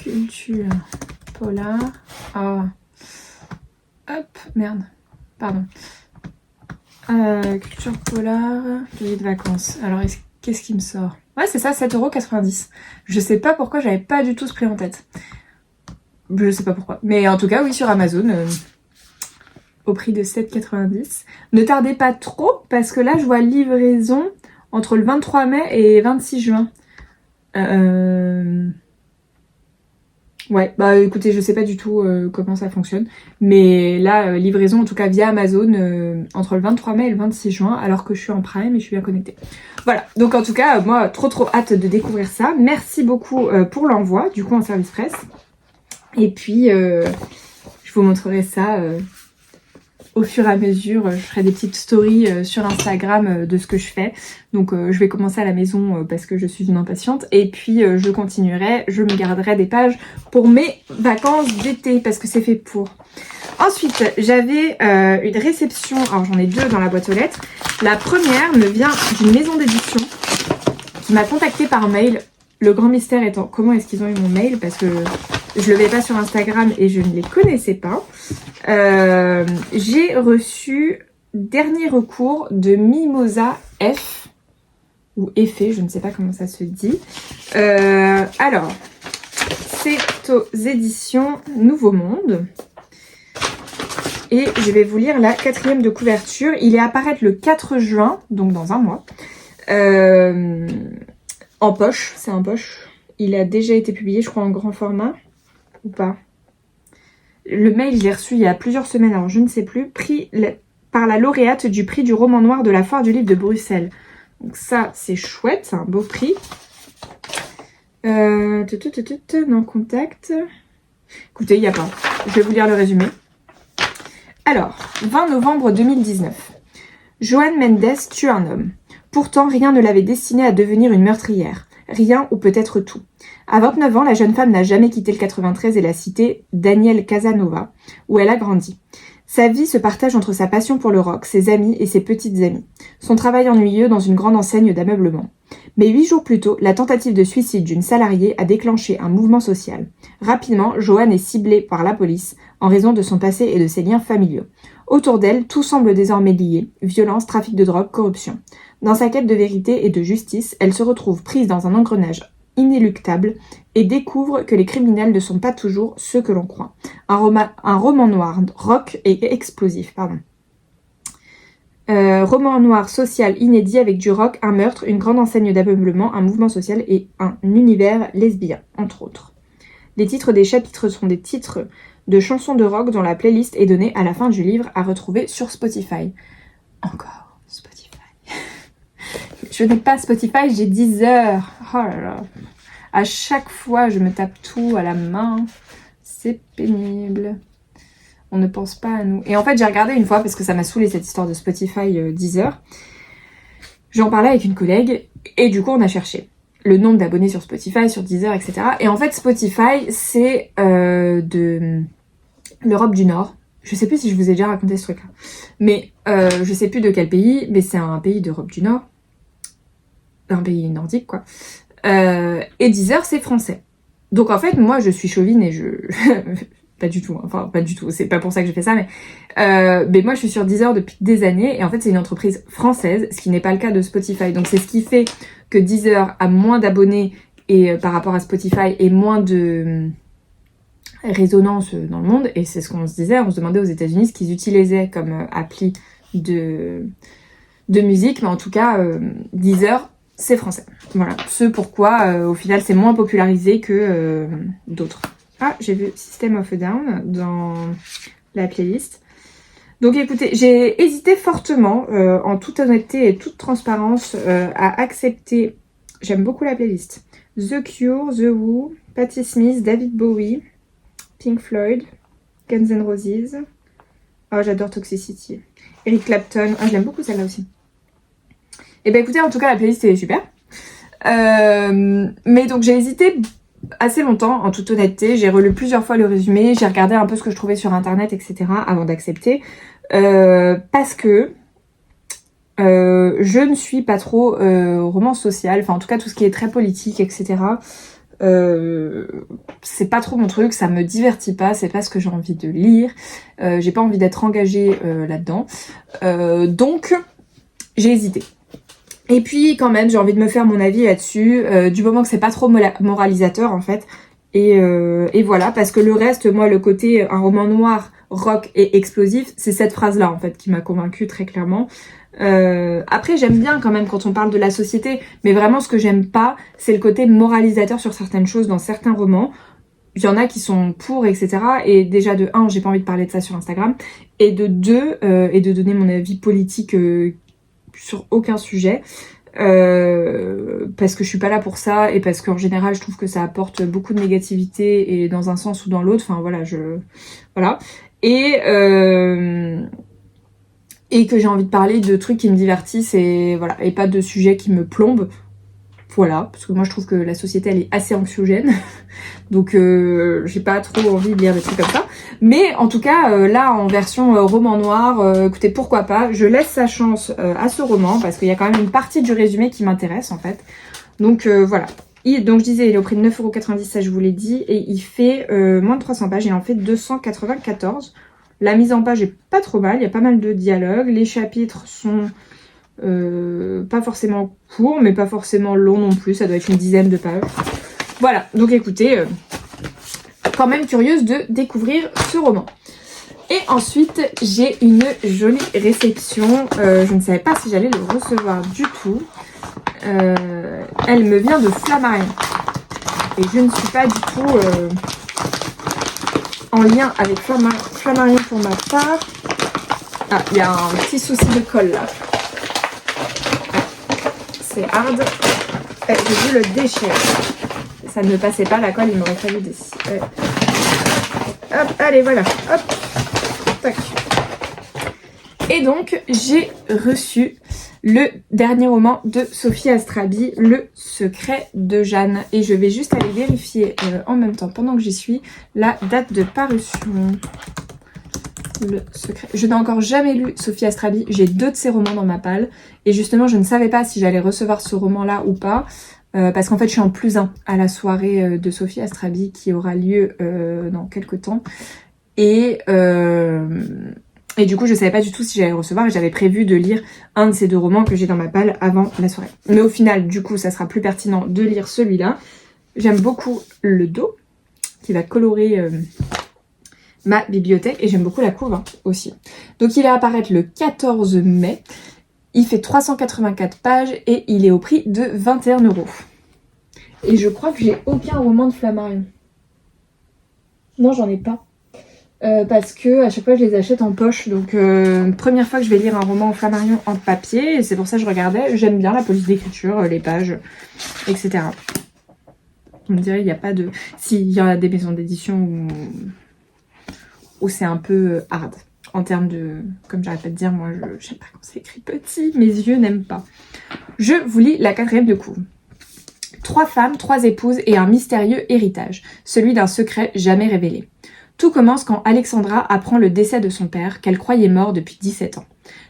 Culture polar. Ah. Hop, merde. Pardon. Culture polar. Cahier de vacances. Alors, qu'est-ce qui me sort? Ouais, c'est ça, 7,90 €. Je sais pas pourquoi j'avais pas du tout ce prix en tête. Je sais pas pourquoi. Mais en tout cas, oui, sur Amazon... au prix de 7,90 €. Ne tardez pas trop parce que là je vois livraison entre le 23 mai et 26 juin. Ouais, bah écoutez, je sais pas du tout comment ça fonctionne. Mais là, livraison en tout cas via Amazon entre le 23 mai et le 26 juin alors que je suis en Prime et je suis bien connectée. Voilà, donc en tout cas, moi trop hâte de découvrir ça. Merci beaucoup pour l'envoi, du coup en service presse. Et puis, je vous montrerai ça... au fur et à mesure, je ferai des petites stories sur Instagram de ce que je fais. Donc je vais commencer à la maison parce que je suis une impatiente. Et puis je continuerai, je me garderai des pages pour mes vacances d'été parce que c'est fait pour. Ensuite, j'avais une réception, alors j'en ai deux dans la boîte aux lettres. La première me vient d'une maison d'édition qui m'a contactée par mail. Le grand mystère étant comment est-ce qu'ils ont eu mon mail parce que je le mets pas sur Instagram et je ne les connaissais pas. J'ai reçu Dernier recours de Mimosa F ou Effet, je ne sais pas comment ça se dit. Alors, c'est aux éditions Nouveau Monde. Et je vais vous lire la 4e de couverture. Il est à paraître le 4 juin, donc dans un mois. En poche, c'est en poche. Il a déjà été publié, je crois, en grand format. Ou pas? Le mail, je l'ai reçu il y a plusieurs semaines, alors je ne sais plus. Pris par la lauréate du prix du roman noir de la Foire du Livre de Bruxelles. Donc ça, c'est chouette, c'est un beau prix. Non, contact. Écoutez, il n'y a pas. Je vais vous lire le résumé. Alors, 20 novembre 2019. Joan Mendes tue un homme. Pourtant, rien ne l'avait destinée à devenir une meurtrière. Rien ou peut-être tout. À 29 ans, la jeune femme n'a jamais quitté le 93 et la cité Daniel Casanova, où elle a grandi. Sa vie se partage entre sa passion pour le rock, ses amis et ses petites amies. Son travail ennuyeux dans une grande enseigne d'ameublement. Mais 8 jours plus tôt, la tentative de suicide d'une salariée a déclenché un mouvement social. Rapidement, Joanne est ciblée par la police en raison de son passé et de ses liens familiaux. Autour d'elle, tout semble désormais lié, violence, trafic de drogue, corruption. Dans sa quête de vérité et de justice, elle se retrouve prise dans un engrenage inéluctable et découvre que les criminels ne sont pas toujours ceux que l'on croit. Un roman noir, rock et explosif, pardon. Roman noir social inédit avec du rock, un meurtre, une grande enseigne d'ameublement, un mouvement social et un univers lesbien, entre autres. Les titres des chapitres sont des titres de chansons de rock dont la playlist est donnée à la fin du livre à retrouver sur Spotify. Encore Spotify. Je n'ai pas Spotify, j'ai Deezer. Oh là là. À chaque fois, je me tape tout à la main. C'est pénible. On ne pense pas à nous. Et en fait, j'ai regardé une fois parce que ça m'a saoulé cette histoire de Spotify Deezer. J'en parlais avec une collègue et du coup, on a cherché le nombre d'abonnés sur Spotify, sur Deezer, etc. Et en fait, Spotify, c'est de l'Europe du Nord. Je sais plus si je vous ai déjà raconté ce truc-là. Mais je sais plus de quel pays, mais c'est un pays d'Europe du Nord. Un pays nordique, quoi. Et Deezer, c'est français. Donc en fait, moi, je suis chauvine et je... pas du tout, hein. Enfin, pas du tout, c'est pas pour ça que j'ai fait ça, mais moi, je suis sur Deezer depuis des années, et en fait, c'est une entreprise française, ce qui n'est pas le cas de Spotify. Donc c'est ce qui fait que Deezer a moins d'abonnés et par rapport à Spotify et moins de résonance dans le monde, et c'est ce qu'on se disait, on se demandait aux États-Unis ce qu'ils utilisaient comme appli de musique, mais en tout cas, Deezer, c'est français. Voilà, ce pourquoi au final c'est moins popularisé que d'autres. Ah, j'ai vu System of a Down dans la playlist. Donc écoutez, j'ai hésité fortement, en toute honnêteté et toute transparence, à accepter. J'aime beaucoup la playlist. The Cure, The Who, Patti Smith, David Bowie, Pink Floyd, Guns N' Roses. Oh, j'adore Toxicity. Eric Clapton. Ah, je l'aime beaucoup celle-là aussi. Et ben écoutez, en tout cas, la playlist est super. Mais donc j'ai hésité assez longtemps, en toute honnêteté. J'ai relu plusieurs fois le résumé, j'ai regardé un peu ce que je trouvais sur internet, etc. avant d'accepter. Parce que je ne suis pas trop roman social, enfin en tout cas tout ce qui est très politique, etc. C'est pas trop mon truc, ça me divertit pas, c'est pas ce que j'ai envie de lire, j'ai pas envie d'être engagée là-dedans. Donc j'ai hésité. Et puis quand même j'ai envie de me faire mon avis là-dessus, du moment que c'est pas trop moralisateur en fait. Et voilà, parce que le reste, moi le côté un roman noir, rock et explosif, c'est cette phrase-là en fait qui m'a convaincue très clairement. Après j'aime bien quand même quand on parle de la société, mais vraiment ce que j'aime pas, c'est le côté moralisateur sur certaines choses dans certains romans. Il y en a qui sont pour, etc. Et déjà de 1, j'ai pas envie de parler de ça sur Instagram, et de 2, et de donner mon avis politique sur aucun sujet. Parce que je suis pas là pour ça, et parce qu'en général je trouve que ça apporte beaucoup de négativité, et dans un sens ou dans l'autre, enfin voilà, voilà. Et que j'ai envie de parler de trucs qui me divertissent, et voilà, et pas de sujets qui me plombent. Voilà, parce que moi je trouve que la société elle est assez anxiogène, donc j'ai pas trop envie de lire des trucs comme ça. Mais en tout cas, là en version roman noir, écoutez, pourquoi pas, je laisse sa chance à ce roman, parce qu'il y a quand même une partie du résumé qui m'intéresse en fait. Donc voilà. Donc je disais, il est au prix de 9,90€, ça je vous l'ai dit, et il fait moins de 300 pages, il en fait 294. La mise en page est pas trop mal, il y a pas mal de dialogues, les chapitres sont pas forcément courts, mais pas forcément longs non plus, ça doit être une dizaine de pages. Voilà, donc écoutez, quand même curieuse de découvrir ce roman. Et ensuite, j'ai une jolie réception, je ne savais pas si j'allais le recevoir du tout. Elle me vient de Flammarion, et je ne suis pas du tout en lien avec Flammarion pour ma part. Ah, il y a un petit souci de colle là. C'est hard. J'ai dû le déchirer. Ça ne passait pas la colle, il m'aurait fallu des... Hop, allez, voilà. Hop. Tac. Et donc, j'ai reçu le dernier roman de Sophie Astrabi, Le Secret de Jeanne. Et je vais juste aller vérifier en même temps, pendant que j'y suis, la date de parution. Le Secret. Je n'ai encore jamais lu Sophie Astrabi, j'ai 2 de ses romans dans ma palle. Et justement, je ne savais pas si j'allais recevoir ce roman-là ou pas. Parce qu'en fait, je suis en +1 à la soirée de Sophie Astrabi qui aura lieu dans quelques temps. Et du coup, je savais pas du tout si j'allais le recevoir, et j'avais prévu de lire un de ces 2 romans que j'ai dans ma palle avant la soirée. Mais au final, du coup, ça sera plus pertinent de lire celui-là. J'aime beaucoup le dos, qui va colorer ma bibliothèque, et j'aime beaucoup la couve aussi. Donc il va apparaître le 14 mai. Il fait 384 pages et il est au prix de 21€. Et je crois que j'ai aucun roman de Flammarion. Non, j'en ai pas. Parce que à chaque fois je les achète en poche, donc première fois que je vais lire un roman en Flammarion en papier, et c'est pour ça que je regardais. J'aime bien la police d'écriture, les pages, etc. On me dirait il n'y a pas de... Si, il y a des maisons d'édition où c'est un peu hard en termes de... Comme j'arrête pas de dire, moi je sais pas quand c'est écrit petit, mes yeux n'aiment pas. Je vous lis la 4e de couve. 3 femmes, 3 épouses et un mystérieux héritage, celui d'un secret jamais révélé. Tout commence quand Alexandra apprend le décès de son père, qu'elle croyait mort depuis 17 ans.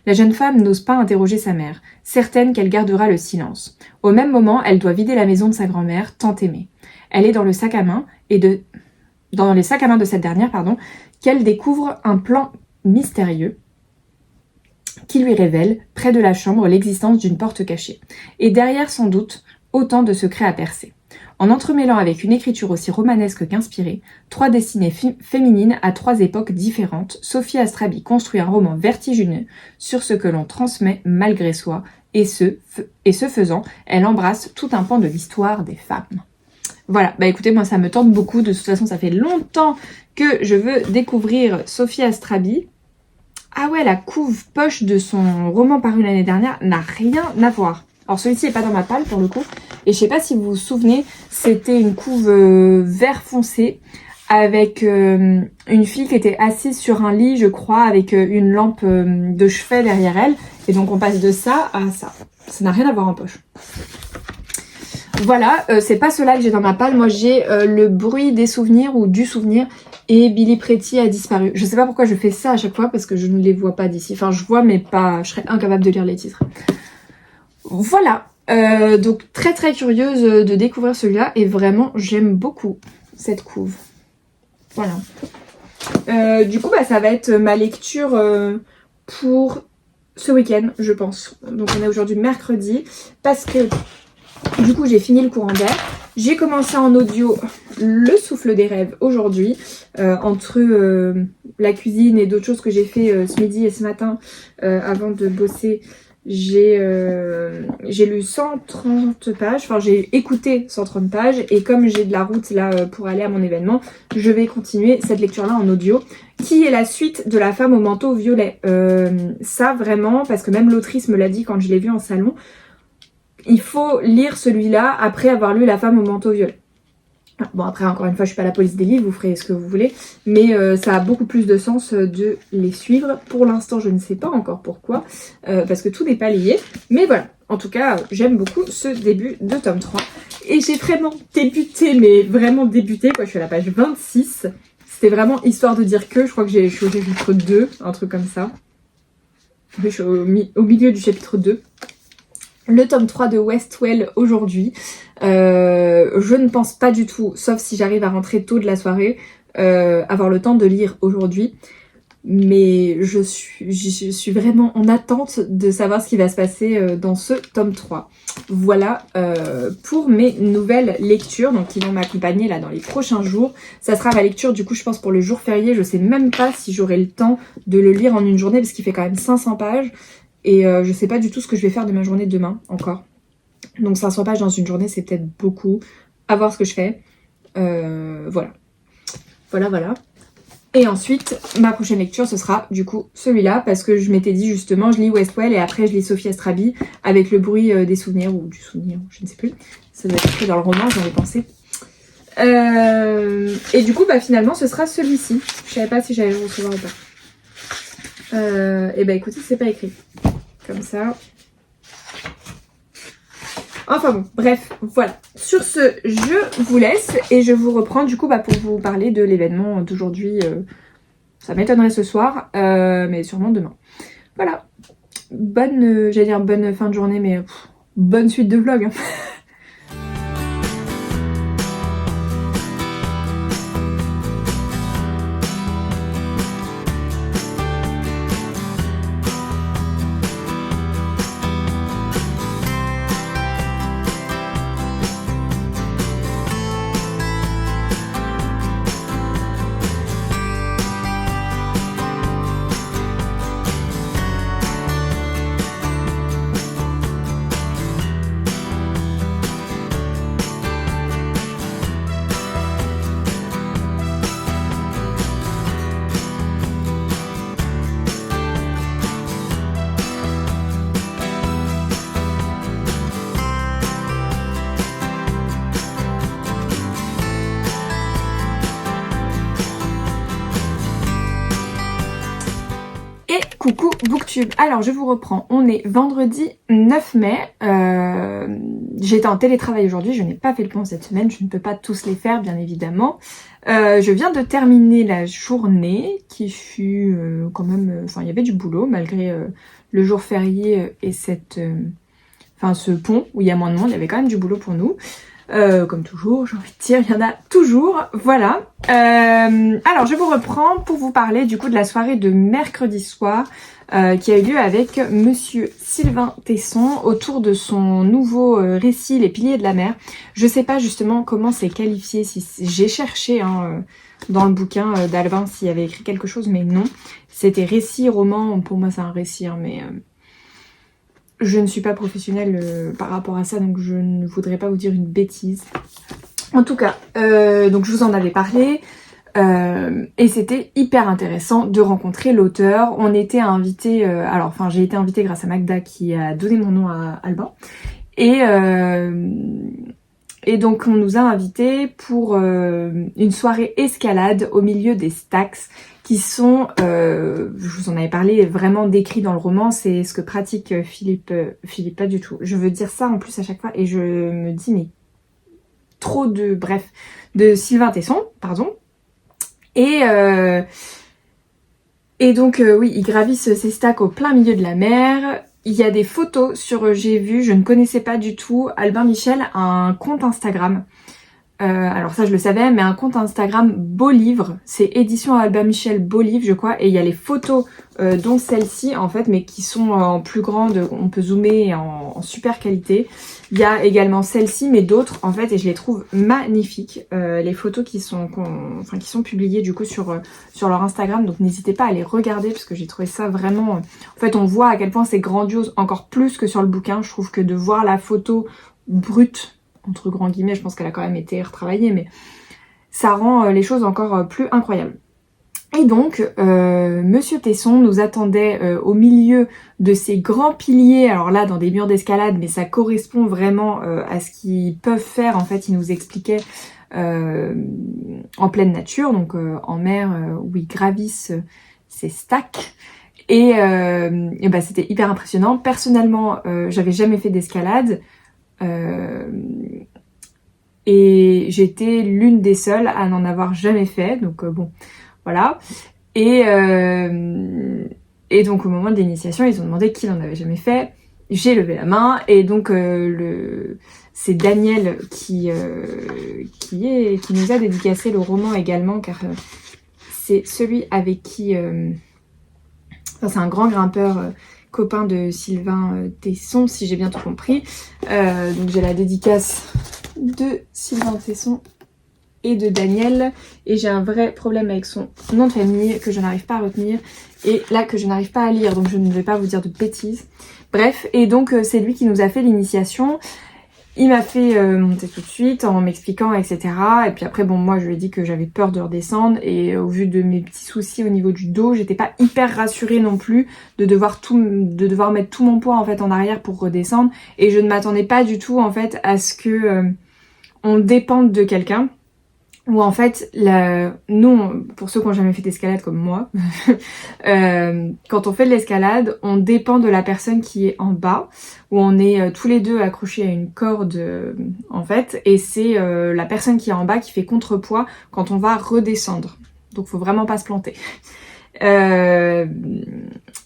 La jeune femme n'ose pas interroger sa mère, certaine qu'elle gardera le silence. Au même moment, elle doit vider la maison de sa grand-mère, tant aimée. Elle est dans le sac à main dans les sacs à main de cette dernière, qu'elle découvre un plan mystérieux qui lui révèle, près de la chambre, l'existence d'une porte cachée. Et derrière, sans doute, autant de secrets à percer. En entremêlant avec une écriture aussi romanesque qu'inspirée, 3 destinées féminines à 3 époques différentes, Sophie Astrabi construit un roman vertigineux sur ce que l'on transmet malgré soi, et ce faisant, elle embrasse tout un pan de l'histoire des femmes. Voilà, bah écoutez, moi ça me tente beaucoup, de toute façon ça fait longtemps que je veux découvrir Sophie Astrabi. Ah ouais, la couve poche de son roman paru l'année dernière n'a rien à voir. Alors celui-ci n'est pas dans ma palle pour le coup. Et je sais pas si vous vous souvenez, c'était une couve vert foncé avec une fille qui était assise sur un lit, je crois, avec une lampe de chevet derrière elle. Et donc on passe de ça à ça. Ça n'a rien à voir en poche. Voilà, c'est pas cela que j'ai dans ma palle. Moi j'ai le bruit des souvenirs ou du souvenir et Billy Pretty a disparu. Je sais pas pourquoi je fais ça à chaque fois parce que je ne les vois pas d'ici. Enfin je vois mais pas, je serais incapable de lire les titres. Voilà, donc très très curieuse de découvrir celui-là et vraiment j'aime beaucoup cette couve. Voilà. Du coup bah, ça va être ma lecture pour ce week-end je pense. Donc on est aujourd'hui mercredi parce que du coup j'ai fini le courant d'air. J'ai commencé en audio Le Souffle des Rêves aujourd'hui. Entre la cuisine et d'autres choses que j'ai fait ce midi et ce matin avant de bosser, j'ai lu 130 pages, enfin j'ai écouté 130 pages et comme j'ai de la route là pour aller à mon événement, je vais continuer cette lecture là en audio qui est la suite de La Femme au manteau violet. Ça vraiment, parce que même l'autrice me l'a dit quand je l'ai vu en salon, il faut lire celui-là après avoir lu La Femme au manteau violet. Bon après encore une fois je suis pas la police des livres, vous ferez ce que vous voulez, mais ça a beaucoup plus de sens de les suivre. Pour l'instant je ne sais pas encore pourquoi, parce que tout n'est pas lié, mais voilà, en tout cas j'aime beaucoup ce début de tome 3 et j'ai vraiment débuté, mais vraiment débuté quoi, je suis à la page 26, c'était vraiment histoire de dire que, je crois que je suis au chapitre 2, un truc comme ça, je suis au milieu du chapitre 2. Le tome 3 de Westwell aujourd'hui. Je ne pense pas du tout, sauf si j'arrive à rentrer tôt de la soirée, avoir le temps de lire aujourd'hui. Mais je suis vraiment en attente de savoir ce qui va se passer dans ce tome 3. Voilà pour mes nouvelles lectures donc qui vont m'accompagner là dans les prochains jours. Ça sera ma lecture du coup je pense pour le jour férié. Je sais même pas si j'aurai le temps de le lire en une journée parce qu'il fait quand même 500 pages. Et je sais pas du tout ce que je vais faire de ma journée de demain encore. Donc 500 pages dans une journée c'est peut-être beaucoup. À voir ce que je fais. Voilà. Voilà. Et ensuite ma prochaine lecture ce sera du coup celui-là. Parce que je m'étais dit justement je lis Westwell et après je lis Sophie Astrabi. Avec le bruit des souvenirs ou du souvenir, je ne sais plus. Ça doit être écrit dans le roman, j'en ai pensé. Et du coup bah finalement ce sera celui-ci. Je savais pas si j'allais le recevoir ou pas. Et bah écoutez c'est pas écrit. Comme ça. Enfin bon, bref, voilà. Sur ce, je vous laisse et je vous reprends du coup bah, pour vous parler de l'événement d'aujourd'hui. Ça m'étonnerait ce soir, mais sûrement demain. Voilà. Bonne, j'allais dire bonne fin de journée, mais bonne suite de vlog. Hein. Coucou Booktube, alors je vous reprends, on est vendredi 9 mai, j'étais en télétravail aujourd'hui, je n'ai pas fait le pont cette semaine, je ne peux pas tous les faire bien évidemment. Je viens de terminer la journée qui fut quand même, enfin il y avait du boulot malgré le jour férié et cette, ce pont où il y a moins de monde, il y avait quand même du boulot pour nous. Comme toujours, j'ai envie de dire, il y en a toujours, voilà. Alors je vous reprends pour vous parler du coup de la soirée de mercredi soir qui a eu lieu avec monsieur Sylvain Tesson autour de son nouveau récit Les Piliers de la Mer. Je sais pas justement comment c'est qualifié, si j'ai cherché dans le bouquin d'Albin s'il y avait écrit quelque chose, mais non. C'était récit, roman, pour moi c'est un récit, hein, mais... Je ne suis pas professionnelle par rapport à ça, donc je ne voudrais pas vous dire une bêtise. En tout cas, donc je vous en avais parlé. Et c'était hyper intéressant de rencontrer l'auteur. On était invités, j'ai été invitée grâce à Magda qui a donné mon nom à Albin. Et donc on nous a invités pour une soirée escalade au milieu des Stacks qui sont, je vous en avais parlé, vraiment décrits dans le roman, c'est ce que pratique Philippe pas du tout. Je veux dire ça en plus à chaque fois et je me dis mais de Sylvain Tesson, pardon. Et donc oui, ils gravissent ces stacks au plein milieu de la mer. Il y a des photos sur J'ai vu, je ne connaissais pas du tout. Albin Michel a un compte Instagram. Alors ça je le savais, mais un compte Instagram Beau Livre, c'est édition Albin Michel Beau Livre je crois, et il y a les photos dont celle-ci en fait, mais qui sont en plus grande, on peut zoomer en super qualité. Il y a également celle-ci, mais d'autres en fait, et je les trouve magnifiques, les photos qui sont publiées du coup sur leur Instagram, donc n'hésitez pas à les regarder parce que j'ai trouvé ça vraiment... En fait on voit à quel point c'est grandiose, encore plus que sur le bouquin. Je trouve que de voir la photo brute, entre grands guillemets, je pense qu'elle a quand même été retravaillée, mais ça rend les choses encore plus incroyables. Et donc, Monsieur Tesson nous attendait au milieu de ces grands piliers, alors là dans des murs d'escalade, mais ça correspond vraiment à ce qu'ils peuvent faire. En fait, il nous expliquait en pleine nature, donc en mer, où ils gravissent ces stacks. Et c'était hyper impressionnant. Personnellement, j'avais jamais fait d'escalade. Et j'étais l'une des seules à n'en avoir jamais fait, donc bon, voilà. Et donc au moment de l'initiation, ils ont demandé qui n'en avait jamais fait. J'ai levé la main et donc c'est Daniel qui nous a dédicacé le roman également, car c'est celui avec qui... c'est un grand grimpeur, copain de Sylvain Tesson, si j'ai bien tout compris. Donc j'ai la dédicace de Sylvain Tesson et de Daniel, et j'ai un vrai problème avec son nom de famille que je n'arrive pas à retenir, et là que je n'arrive pas à lire, donc je ne vais pas vous dire de bêtises. Bref, et donc c'est lui qui nous a fait l'initiation. Il m'a fait monter tout de suite en m'expliquant, etc. Et puis après, bon, moi je lui ai dit que j'avais peur de redescendre, et au vu de mes petits soucis au niveau du dos, j'étais pas hyper rassurée non plus de devoir mettre tout mon poids en fait en arrière pour redescendre, et je ne m'attendais pas du tout en fait à ce que on dépende de quelqu'un. Où en fait, nous, pour ceux qui n'ont jamais fait d'escalade comme moi, quand on fait de l'escalade, on dépend de la personne qui est en bas, où on est tous les deux accrochés à une corde en fait, et c'est la personne qui est en bas qui fait contrepoids quand on va redescendre. Donc faut vraiment pas se planter.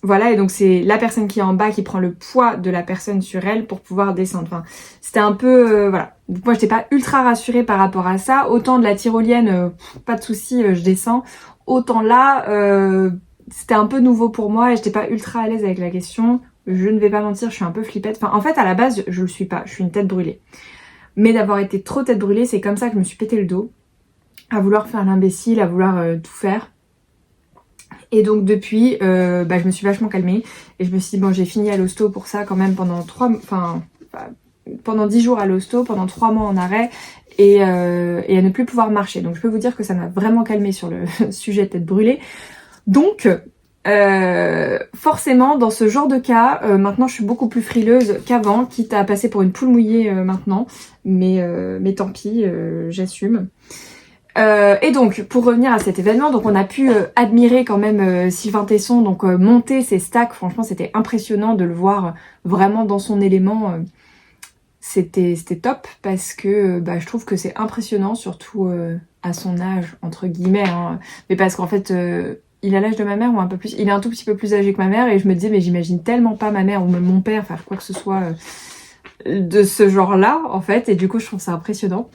Voilà, et donc c'est la personne qui est en bas qui prend le poids de la personne sur elle pour pouvoir descendre. Enfin, c'était un peu... voilà. Donc moi, j'étais pas ultra rassurée par rapport à ça. Autant de la tyrolienne, pas de souci, je descends. Autant là, c'était un peu nouveau pour moi et j'étais pas ultra à l'aise avec la question. Je ne vais pas mentir, je suis un peu flippette. Enfin, en fait, à la base, je le suis pas. Je suis une tête brûlée. Mais d'avoir été trop tête brûlée, c'est comme ça que je me suis pété le dos. À vouloir faire l'imbécile, à vouloir tout faire. Et donc depuis, je me suis vachement calmée et je me suis dit bon, j'ai fini à l'hosto pour ça quand même pendant 10 jours à l'hosto, pendant 3 mois en arrêt et à ne plus pouvoir marcher. Donc je peux vous dire que ça m'a vraiment calmée sur le sujet tête brûlée. Donc forcément dans ce genre de cas, maintenant je suis beaucoup plus frileuse qu'avant, quitte à passer pour une poule mouillée maintenant, mais tant pis, j'assume. Et donc, pour revenir à cet événement, donc on a pu admirer quand même Sylvain Tesson, donc monter ses stacks. Franchement, c'était impressionnant de le voir vraiment dans son élément. C'était top parce que je trouve que c'est impressionnant, surtout à son âge, entre guillemets. Hein. Mais parce qu'en fait, il a l'âge de ma mère ou un peu plus. Il est un tout petit peu plus âgé que ma mère et je me disais, mais j'imagine tellement pas ma mère ou même mon père faire quoi que ce soit de ce genre-là, en fait. Et du coup, je trouve ça impressionnant.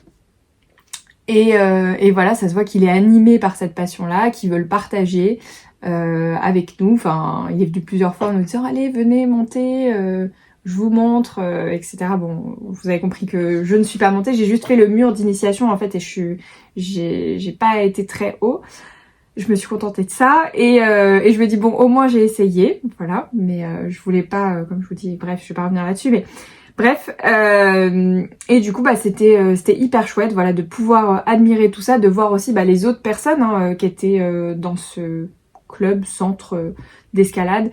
Et voilà, ça se voit qu'il est animé par cette passion-là, qu'il veut le partager avec nous. Enfin, il est venu plusieurs fois nous dire « Allez, venez monter, je vous montre, etc. » Bon, vous avez compris que je ne suis pas montée, j'ai juste fait le mur d'initiation en fait et j'ai pas été très haut. Je me suis contentée de ça et je me dis bon, au moins j'ai essayé, voilà. Mais je voulais pas, comme je vous dis, bref, je vais pas revenir là-dessus, mais... Bref, et du coup, bah, c'était hyper chouette, voilà, de pouvoir admirer tout ça, de voir aussi bah, les autres personnes hein, qui étaient dans ce club, centre d'escalade,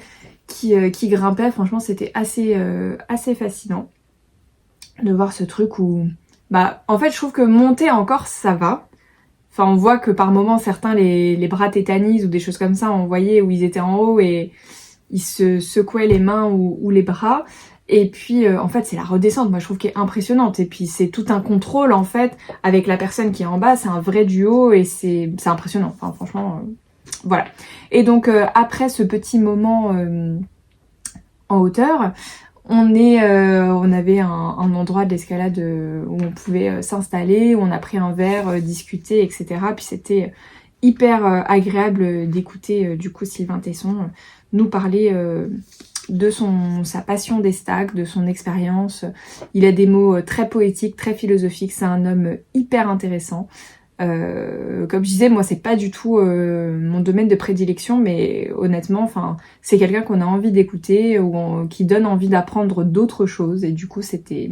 qui grimpaient. Franchement, c'était assez fascinant de voir ce truc où... Bah, en fait, je trouve que monter encore, ça va. Enfin, on voit que par moments, certains, les bras tétanisent ou des choses comme ça, on voyait où ils étaient en haut et ils se secouaient les mains ou les bras. Et puis, en fait, c'est la redescente, moi, je trouve, qui est impressionnante. Et puis, c'est tout un contrôle, en fait, avec la personne qui est en bas. C'est un vrai duo et c'est impressionnant. Enfin, franchement, voilà. Et donc, après ce petit moment en hauteur... On avait un endroit de l'escalade où on pouvait s'installer, où on a pris un verre, discuter, etc. Puis c'était hyper agréable d'écouter du coup Sylvain Tesson nous parler de sa passion des stacks, de son expérience. Il a des mots très poétiques, très philosophiques. C'est un homme hyper intéressant. Comme je disais, moi c'est pas du tout mon domaine de prédilection, mais honnêtement, enfin, c'est quelqu'un qu'on a envie d'écouter ou qui donne envie d'apprendre d'autres choses et du coup c'était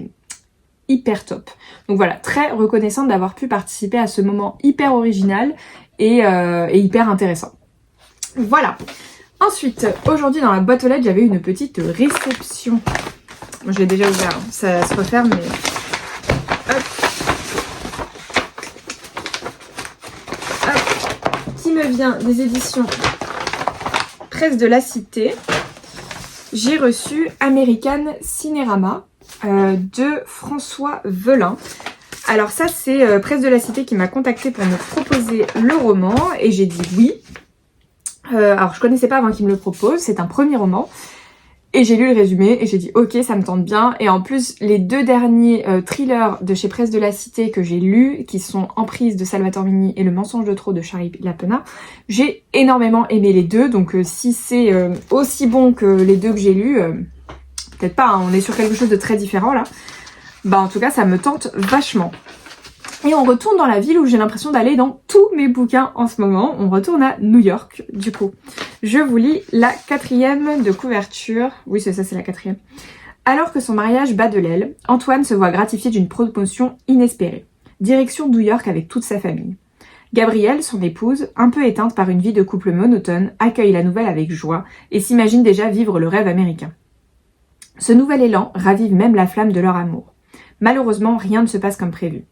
hyper top. Donc voilà, très reconnaissante d'avoir pu participer à ce moment hyper original et hyper intéressant. Voilà. Ensuite, aujourd'hui dans la boîte aux lettres, j'avais une petite réception. Moi je l'ai déjà ouvert, hein. Ça se referme mais... Hop. Me vient des éditions Presse de la Cité. J'ai reçu American Cinérama de François Velin. Alors ça c'est Presse de la Cité qui m'a contacté pour me proposer le roman et j'ai dit oui. Alors je connaissais pas avant qu'il me le propose, c'est un premier roman. Et j'ai lu le résumé et j'ai dit ok, ça me tente bien. Et en plus, les deux derniers thrillers de chez Presse de la Cité que j'ai lus, qui sont Emprise de Salvatore Vigny et Le mensonge de trop de Charlie Lapenna, j'ai énormément aimé les deux. Donc si c'est aussi bon que les deux que j'ai lus, peut-être pas, hein, on est sur quelque chose de très différent là. Bah en tout cas, ça me tente vachement. Et on retourne dans la ville où j'ai l'impression d'aller dans tous mes bouquins en ce moment. On retourne à New York, du coup. Je vous lis la 4e de couverture. Oui, c'est ça, c'est la 4e. Alors que son mariage bat de l'aile, Antoine se voit gratifié d'une promotion inespérée. Direction New York avec toute sa famille. Gabrielle, son épouse, un peu éteinte par une vie de couple monotone, accueille la nouvelle avec joie et s'imagine déjà vivre le rêve américain. Ce nouvel élan ravive même la flamme de leur amour. Malheureusement, rien ne se passe comme prévu.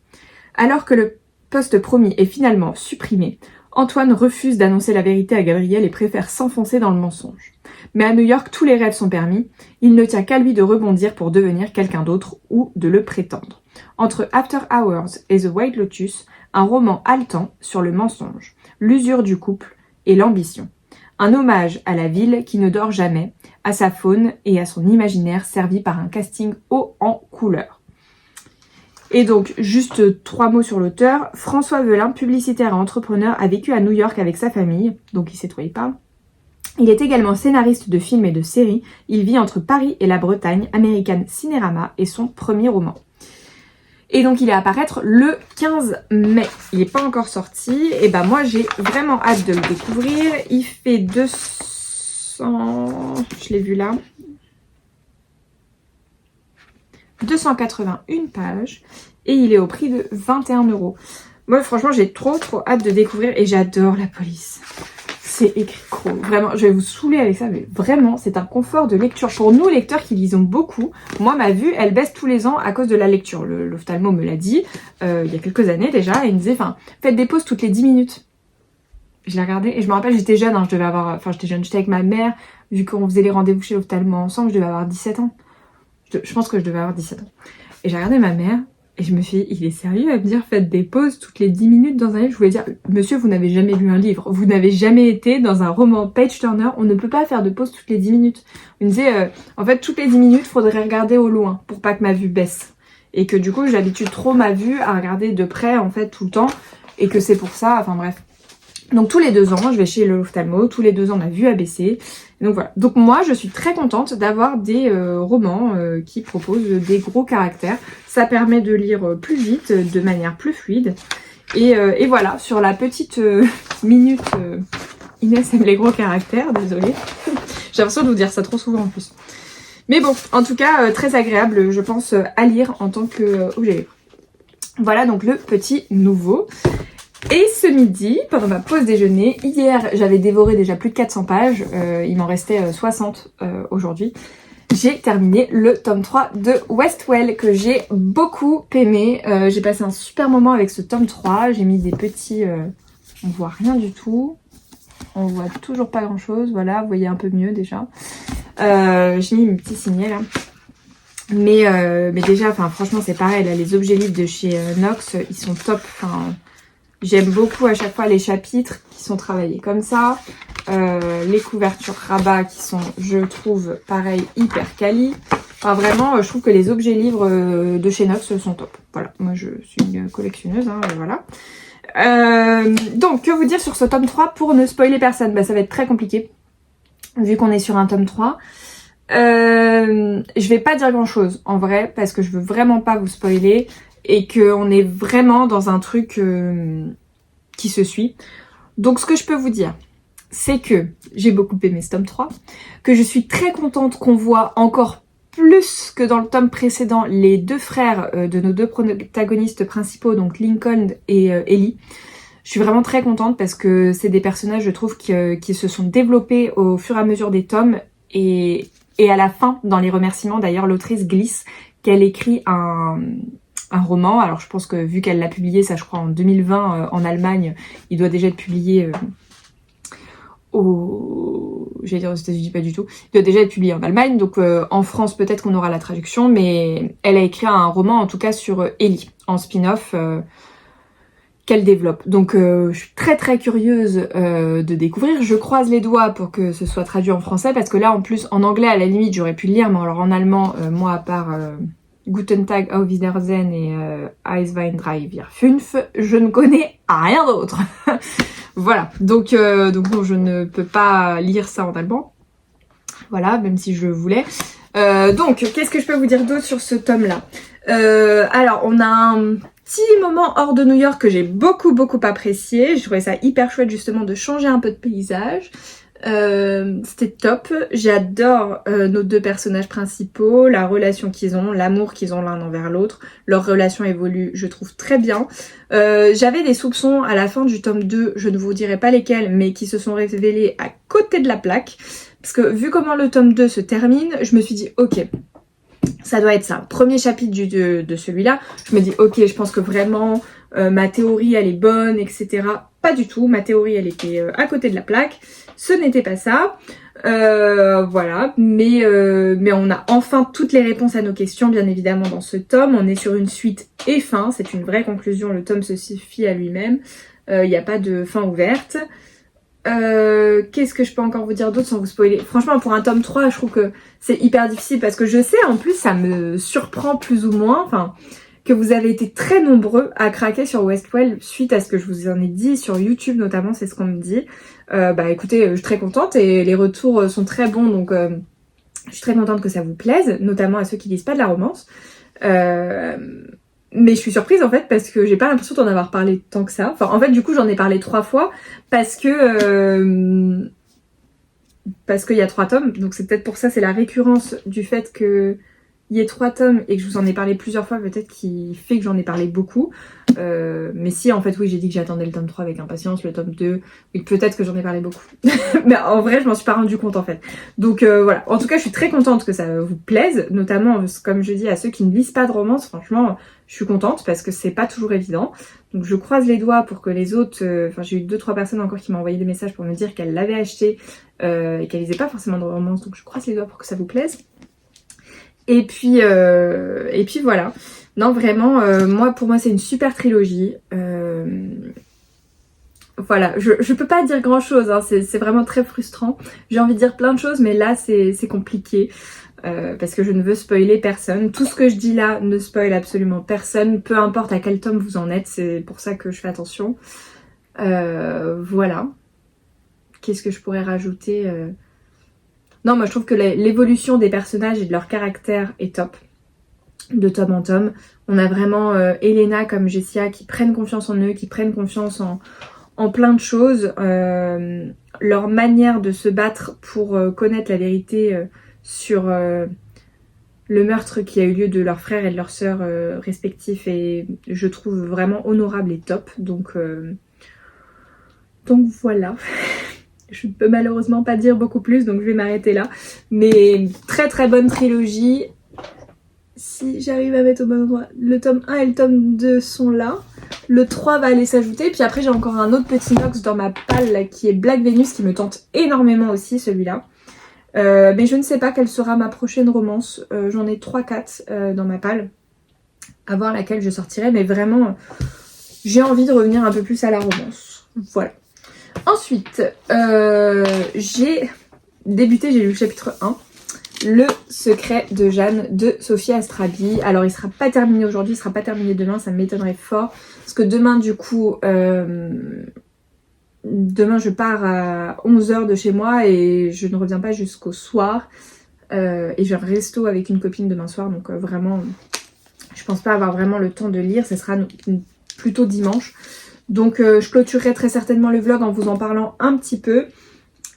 Alors que le poste promis est finalement supprimé, Antoine refuse d'annoncer la vérité à Gabrielle et préfère s'enfoncer dans le mensonge. Mais à New York, tous les rêves sont permis, il ne tient qu'à lui de rebondir pour devenir quelqu'un d'autre ou de le prétendre. Entre After Hours et The White Lotus, un roman haletant sur le mensonge, l'usure du couple et l'ambition. Un hommage à la ville qui ne dort jamais, à sa faune et à son imaginaire servi par un casting haut en couleurs. Et donc, juste 3 mots sur l'auteur. François Velin, publicitaire et entrepreneur, a vécu à New York avec sa famille, donc il sait de quoi il parle. Il est également scénariste de films et de séries. Il vit entre Paris et la Bretagne. American Cinérama est son premier roman. Et donc il est à paraître le 15 mai. Il n'est pas encore sorti. Et ben moi j'ai vraiment hâte de le découvrir. Il fait 200... Je l'ai vu là. 281 pages et il est au prix de 21 €. Moi franchement j'ai trop hâte de découvrir et j'adore la police. C'est écrit trop. Vraiment, je vais vous saouler avec ça, mais vraiment c'est un confort de lecture. Pour nous lecteurs qui lisons beaucoup, moi ma vue elle baisse tous les ans à cause de la lecture. L'ophtalmo me l'a dit il y a quelques années déjà et il me disait enfin faites des pauses toutes les 10 minutes. Je l'ai regardé et je me rappelle j'étais jeune, hein, j'étais avec ma mère, vu qu'on faisait les rendez-vous chez l'ophtalmo ensemble, je devais avoir 17 ans. Je pense que je devais avoir 17 ans. Et j'ai regardé ma mère et je me suis dit, il est sérieux à me dire faites des pauses toutes les 10 minutes dans un livre. Je voulais dire, monsieur, vous n'avez jamais lu un livre. Vous n'avez jamais été dans un roman page-turner. On ne peut pas faire de pause toutes les 10 minutes. Il me disait, en fait, toutes les 10 minutes, il faudrait regarder au loin pour pas que ma vue baisse. Et que du coup, j'habitue trop ma vue à regarder de près, en fait, tout le temps. Et que c'est pour ça, enfin bref. Donc tous les 2 ans, je vais chez l'ophtalmo, tous les 2 ans ma vue a baissé. Donc voilà. Donc moi je suis très contente d'avoir des romans qui proposent des gros caractères. Ça permet de lire plus vite, de manière plus fluide. Et voilà, sur la petite minute, Inès aime les gros caractères, désolée. J'ai l'impression de vous dire ça trop souvent en plus. Mais bon, en tout cas, très agréable, je pense, à lire en tant qu'objet livre. Voilà donc le petit nouveau. Et ce midi, pendant ma pause déjeuner, hier j'avais dévoré déjà plus de 400 pages, il m'en restait 60 aujourd'hui. J'ai terminé le tome 3 de Westwell que j'ai beaucoup aimé. J'ai passé un super moment avec ce tome 3, j'ai mis des petits... on voit rien du tout, on voit toujours pas grand chose, voilà, vous voyez un peu mieux déjà. J'ai mis mes petits signets là. Mais déjà, enfin franchement c'est pareil, là, les objets livres de chez Nox, ils sont top. Enfin, j'aime beaucoup à chaque fois les chapitres qui sont travaillés comme ça. Les couvertures rabat qui sont, je trouve, pareil, hyper quali. Enfin vraiment, je trouve que les objets livres de chez Nox sont top. Voilà, moi je suis une collectionneuse, hein, voilà. Donc, que vous dire sur ce tome 3 pour ne spoiler personne? Bah ça va être très compliqué, vu qu'on est sur un tome 3. Je vais pas dire grand chose en vrai parce que je veux vraiment pas vous spoiler et qu'on est vraiment dans un truc qui se suit. Donc ce que je peux vous dire, c'est que j'ai beaucoup aimé ce tome 3, que je suis très contente qu'on voit encore plus que dans le tome précédent les deux frères de nos deux protagonistes principaux, donc Lincoln et Ellie. Je suis vraiment très contente parce que c'est des personnages, je trouve, qui se sont développés au fur et à mesure des tomes et à la fin, dans les remerciements, d'ailleurs, l'autrice glisse qu'elle écrit un roman. Alors je pense que vu qu'elle l'a publié, ça je crois en 2020 en Allemagne, il doit déjà être publié j'allais dire aux États-Unis, pas du tout. Il doit déjà être publié en Allemagne, donc en France peut-être qu'on aura la traduction, mais elle a écrit un roman en tout cas sur Ellie, en spin-off qu'elle développe. Donc je suis très très curieuse de découvrir. Je croise les doigts pour que ce soit traduit en français, parce que là en plus en anglais à la limite j'aurais pu le lire, mais alors en allemand, moi à part Guten Tag, Auf Wiedersehen et Eiswein 3, 4, 5, je ne connais rien d'autre. Voilà, donc non, je ne peux pas lire ça en allemand. Voilà, même si je voulais. Donc, qu'est-ce que je peux vous dire d'autre sur ce tome-là? Alors, on a un petit moment hors de New York que j'ai beaucoup apprécié. Je trouvais ça hyper chouette justement de changer un peu de paysage. C'était top. J'adore nos deux personnages principaux, la relation qu'ils ont, l'amour qu'ils ont l'un envers l'autre. Leur relation évolue, je trouve, très bien. J'avais des soupçons à la fin du tome 2, je ne vous dirai pas lesquels, mais qui se sont révélés à côté de la plaque. Parce que vu comment le tome 2 se termine, je me suis dit, ok, ça doit être ça. Premier chapitre de celui-là, je me dis, ok, je pense que vraiment, ma théorie, elle est bonne, etc. Pas du tout, ma théorie, elle était à côté de la plaque. Ce n'était pas ça. Voilà, mais on a enfin toutes les réponses à nos questions, bien évidemment, dans ce tome. On est sur une suite et fin, c'est une vraie conclusion, le tome se suffit à lui-même. Il n'y a pas de fin ouverte. Qu'est-ce que je peux encore vous dire d'autre sans vous spoiler? Franchement, pour un tome 3, je trouve que c'est hyper difficile parce que je sais, en plus, ça me surprend plus ou moins, enfin, que vous avez été très nombreux à craquer sur Westwell suite à ce que je vous en ai dit sur YouTube notamment, c'est ce qu'on me dit. Bah écoutez, je suis très contente et les retours sont très bons, donc je suis très contente que ça vous plaise, notamment à ceux qui lisent pas de la romance. Mais je suis surprise en fait parce que j'ai pas l'impression d'en avoir parlé tant que ça. Enfin en fait du coup j'en ai parlé 3 fois parce qu'il y a 3 tomes. Donc c'est peut-être pour ça, c'est la récurrence du fait que il y ait 3 tomes et que je vous en ai parlé plusieurs fois, peut-être qui fait que j'en ai parlé beaucoup. Mais si en fait oui, j'ai dit que j'attendais le tome 3 avec impatience, le tome 2, oui, peut-être que j'en ai parlé beaucoup. Mais en vrai je m'en suis pas rendu compte en fait. Donc voilà, en tout cas je suis très contente que ça vous plaise, notamment comme je dis à ceux qui ne lisent pas de romance, franchement je suis contente parce que c'est pas toujours évident. Donc je croise les doigts pour que les autres, enfin j'ai eu 2-3 personnes encore qui m'ont envoyé des messages pour me dire qu'elles l'avaient acheté et qu'elles lisaient pas forcément de romance, donc je croise les doigts pour que ça vous plaise. Et puis voilà. Non vraiment, pour moi c'est une super trilogie. Voilà, je peux pas dire grand chose, hein, c'est vraiment très frustrant. J'ai envie de dire plein de choses, mais là c'est compliqué. Parce que je ne veux spoiler personne. Tout ce que je dis là ne spoil absolument personne, peu importe à quel tome vous en êtes, c'est pour ça que je fais attention. Voilà. Qu'est-ce que je pourrais rajouter Non, moi je trouve que l'évolution des personnages et de leur caractère est top, de tome en tome. On a vraiment Elena comme Jessia qui prennent confiance en eux, qui prennent confiance en plein de choses. Leur manière de se battre pour connaître la vérité sur le meurtre qui a eu lieu de leurs frères et de leurs sœurs respectifs est, je trouve, vraiment honorable et top. Donc voilà. Je ne peux malheureusement pas dire beaucoup plus, donc je vais m'arrêter là. Mais très très bonne trilogie. Si j'arrive à mettre au bon endroit, le tome 1 et le tome 2 sont là. Le 3 va aller s'ajouter. Puis après j'ai encore un autre petit box dans ma palle là, qui est Black Venus, qui me tente énormément aussi celui-là. Mais je ne sais pas quelle sera ma prochaine romance. J'en ai 3-4 dans ma palle. À voir laquelle je sortirai. Mais vraiment, j'ai envie de revenir un peu plus à la romance. Voilà. Ensuite, j'ai débuté, j'ai lu le chapitre 1. Le secret de Jeanne de Sophie Astrabi. Alors il sera pas terminé aujourd'hui, il sera pas terminé demain, ça m'étonnerait fort. Parce que demain du coup, demain je pars à 11 h de chez moi et je ne reviens pas jusqu'au soir. Et j'ai un resto avec une copine demain soir, donc vraiment, je pense pas avoir vraiment le temps de lire, ce sera plutôt dimanche. Donc je clôturerai très certainement le vlog en vous en parlant un petit peu.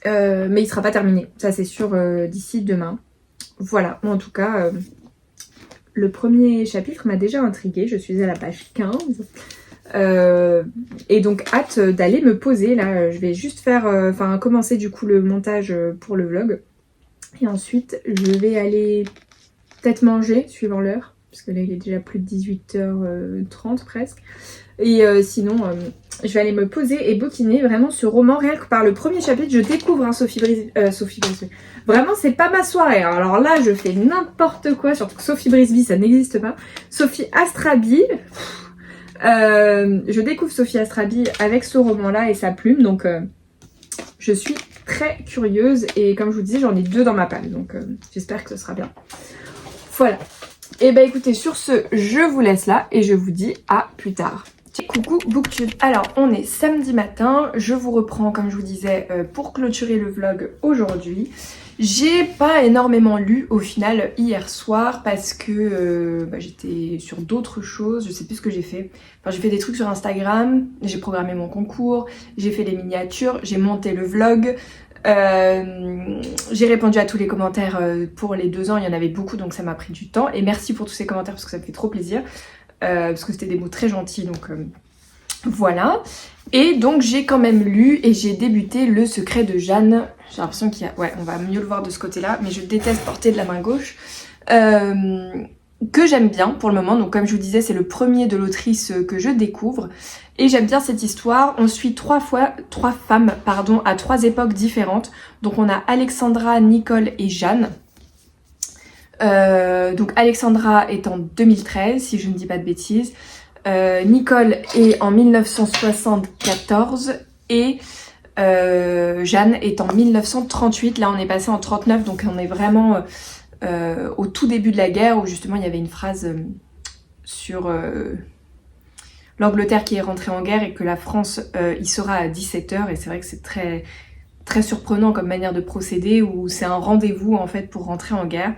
Mais il sera pas terminé, ça c'est sûr, d'ici demain. Voilà, en tout cas, le premier chapitre m'a déjà intriguée. Je suis à la page 15. Et donc, hâte d'aller me poser. Là, je vais juste faire, commencer du coup le montage pour le vlog. Et ensuite, je vais aller peut-être manger, suivant l'heure. Parce que là, il est déjà plus de 18h30 presque. Et sinon, je vais aller me poser et bouquiner vraiment ce roman. Rien que par le premier chapitre, je découvre Sophie Brisby. Vraiment, c'est pas ma soirée. Alors là, je fais n'importe quoi. Surtout que Sophie Brisby, ça n'existe pas. Sophie Astrabi. Je découvre Sophie Astrabi avec ce roman-là et sa plume. Donc, je suis très curieuse. Et comme je vous disais, j'en ai 2 dans ma palle. Donc, j'espère que ce sera bien. Voilà. Et bah écoutez, sur ce, je vous laisse là et je vous dis à plus tard. Coucou Booktube. Alors on est samedi matin, je vous reprends comme je vous disais pour clôturer le vlog aujourd'hui. J'ai pas énormément lu au final hier soir parce que j'étais sur d'autres choses, je sais plus ce que j'ai fait. Enfin j'ai fait des trucs sur Instagram, j'ai programmé mon concours, j'ai fait les miniatures, j'ai monté le vlog. J'ai répondu à tous les commentaires pour les 2 ans, il y en avait beaucoup donc ça m'a pris du temps. Et merci pour tous ces commentaires parce que ça me fait trop plaisir. Parce que c'était des mots très gentils, donc voilà. Et donc j'ai quand même lu et j'ai débuté Le secret de Jeanne. J'ai l'impression qu'il y a... Ouais, on va mieux le voir de ce côté-là, mais je déteste porter de la main gauche. Que j'aime bien pour le moment, donc comme je vous disais, c'est le premier de l'autrice que je découvre. Et j'aime bien cette histoire. On suit 3 femmes, à 3 époques différentes. Donc on a Alexandra, Nicole et Jeanne. Donc Alexandra est en 2013 si je ne dis pas de bêtises, Nicole est en 1974 et Jeanne est en 1938. Là on est passé en 39 donc on est vraiment au tout début de la guerre où justement il y avait une phrase sur l'Angleterre qui est rentrée en guerre et que la France y sera à 17 h et c'est vrai que c'est très, très surprenant comme manière de procéder où c'est un rendez-vous en fait pour rentrer en guerre.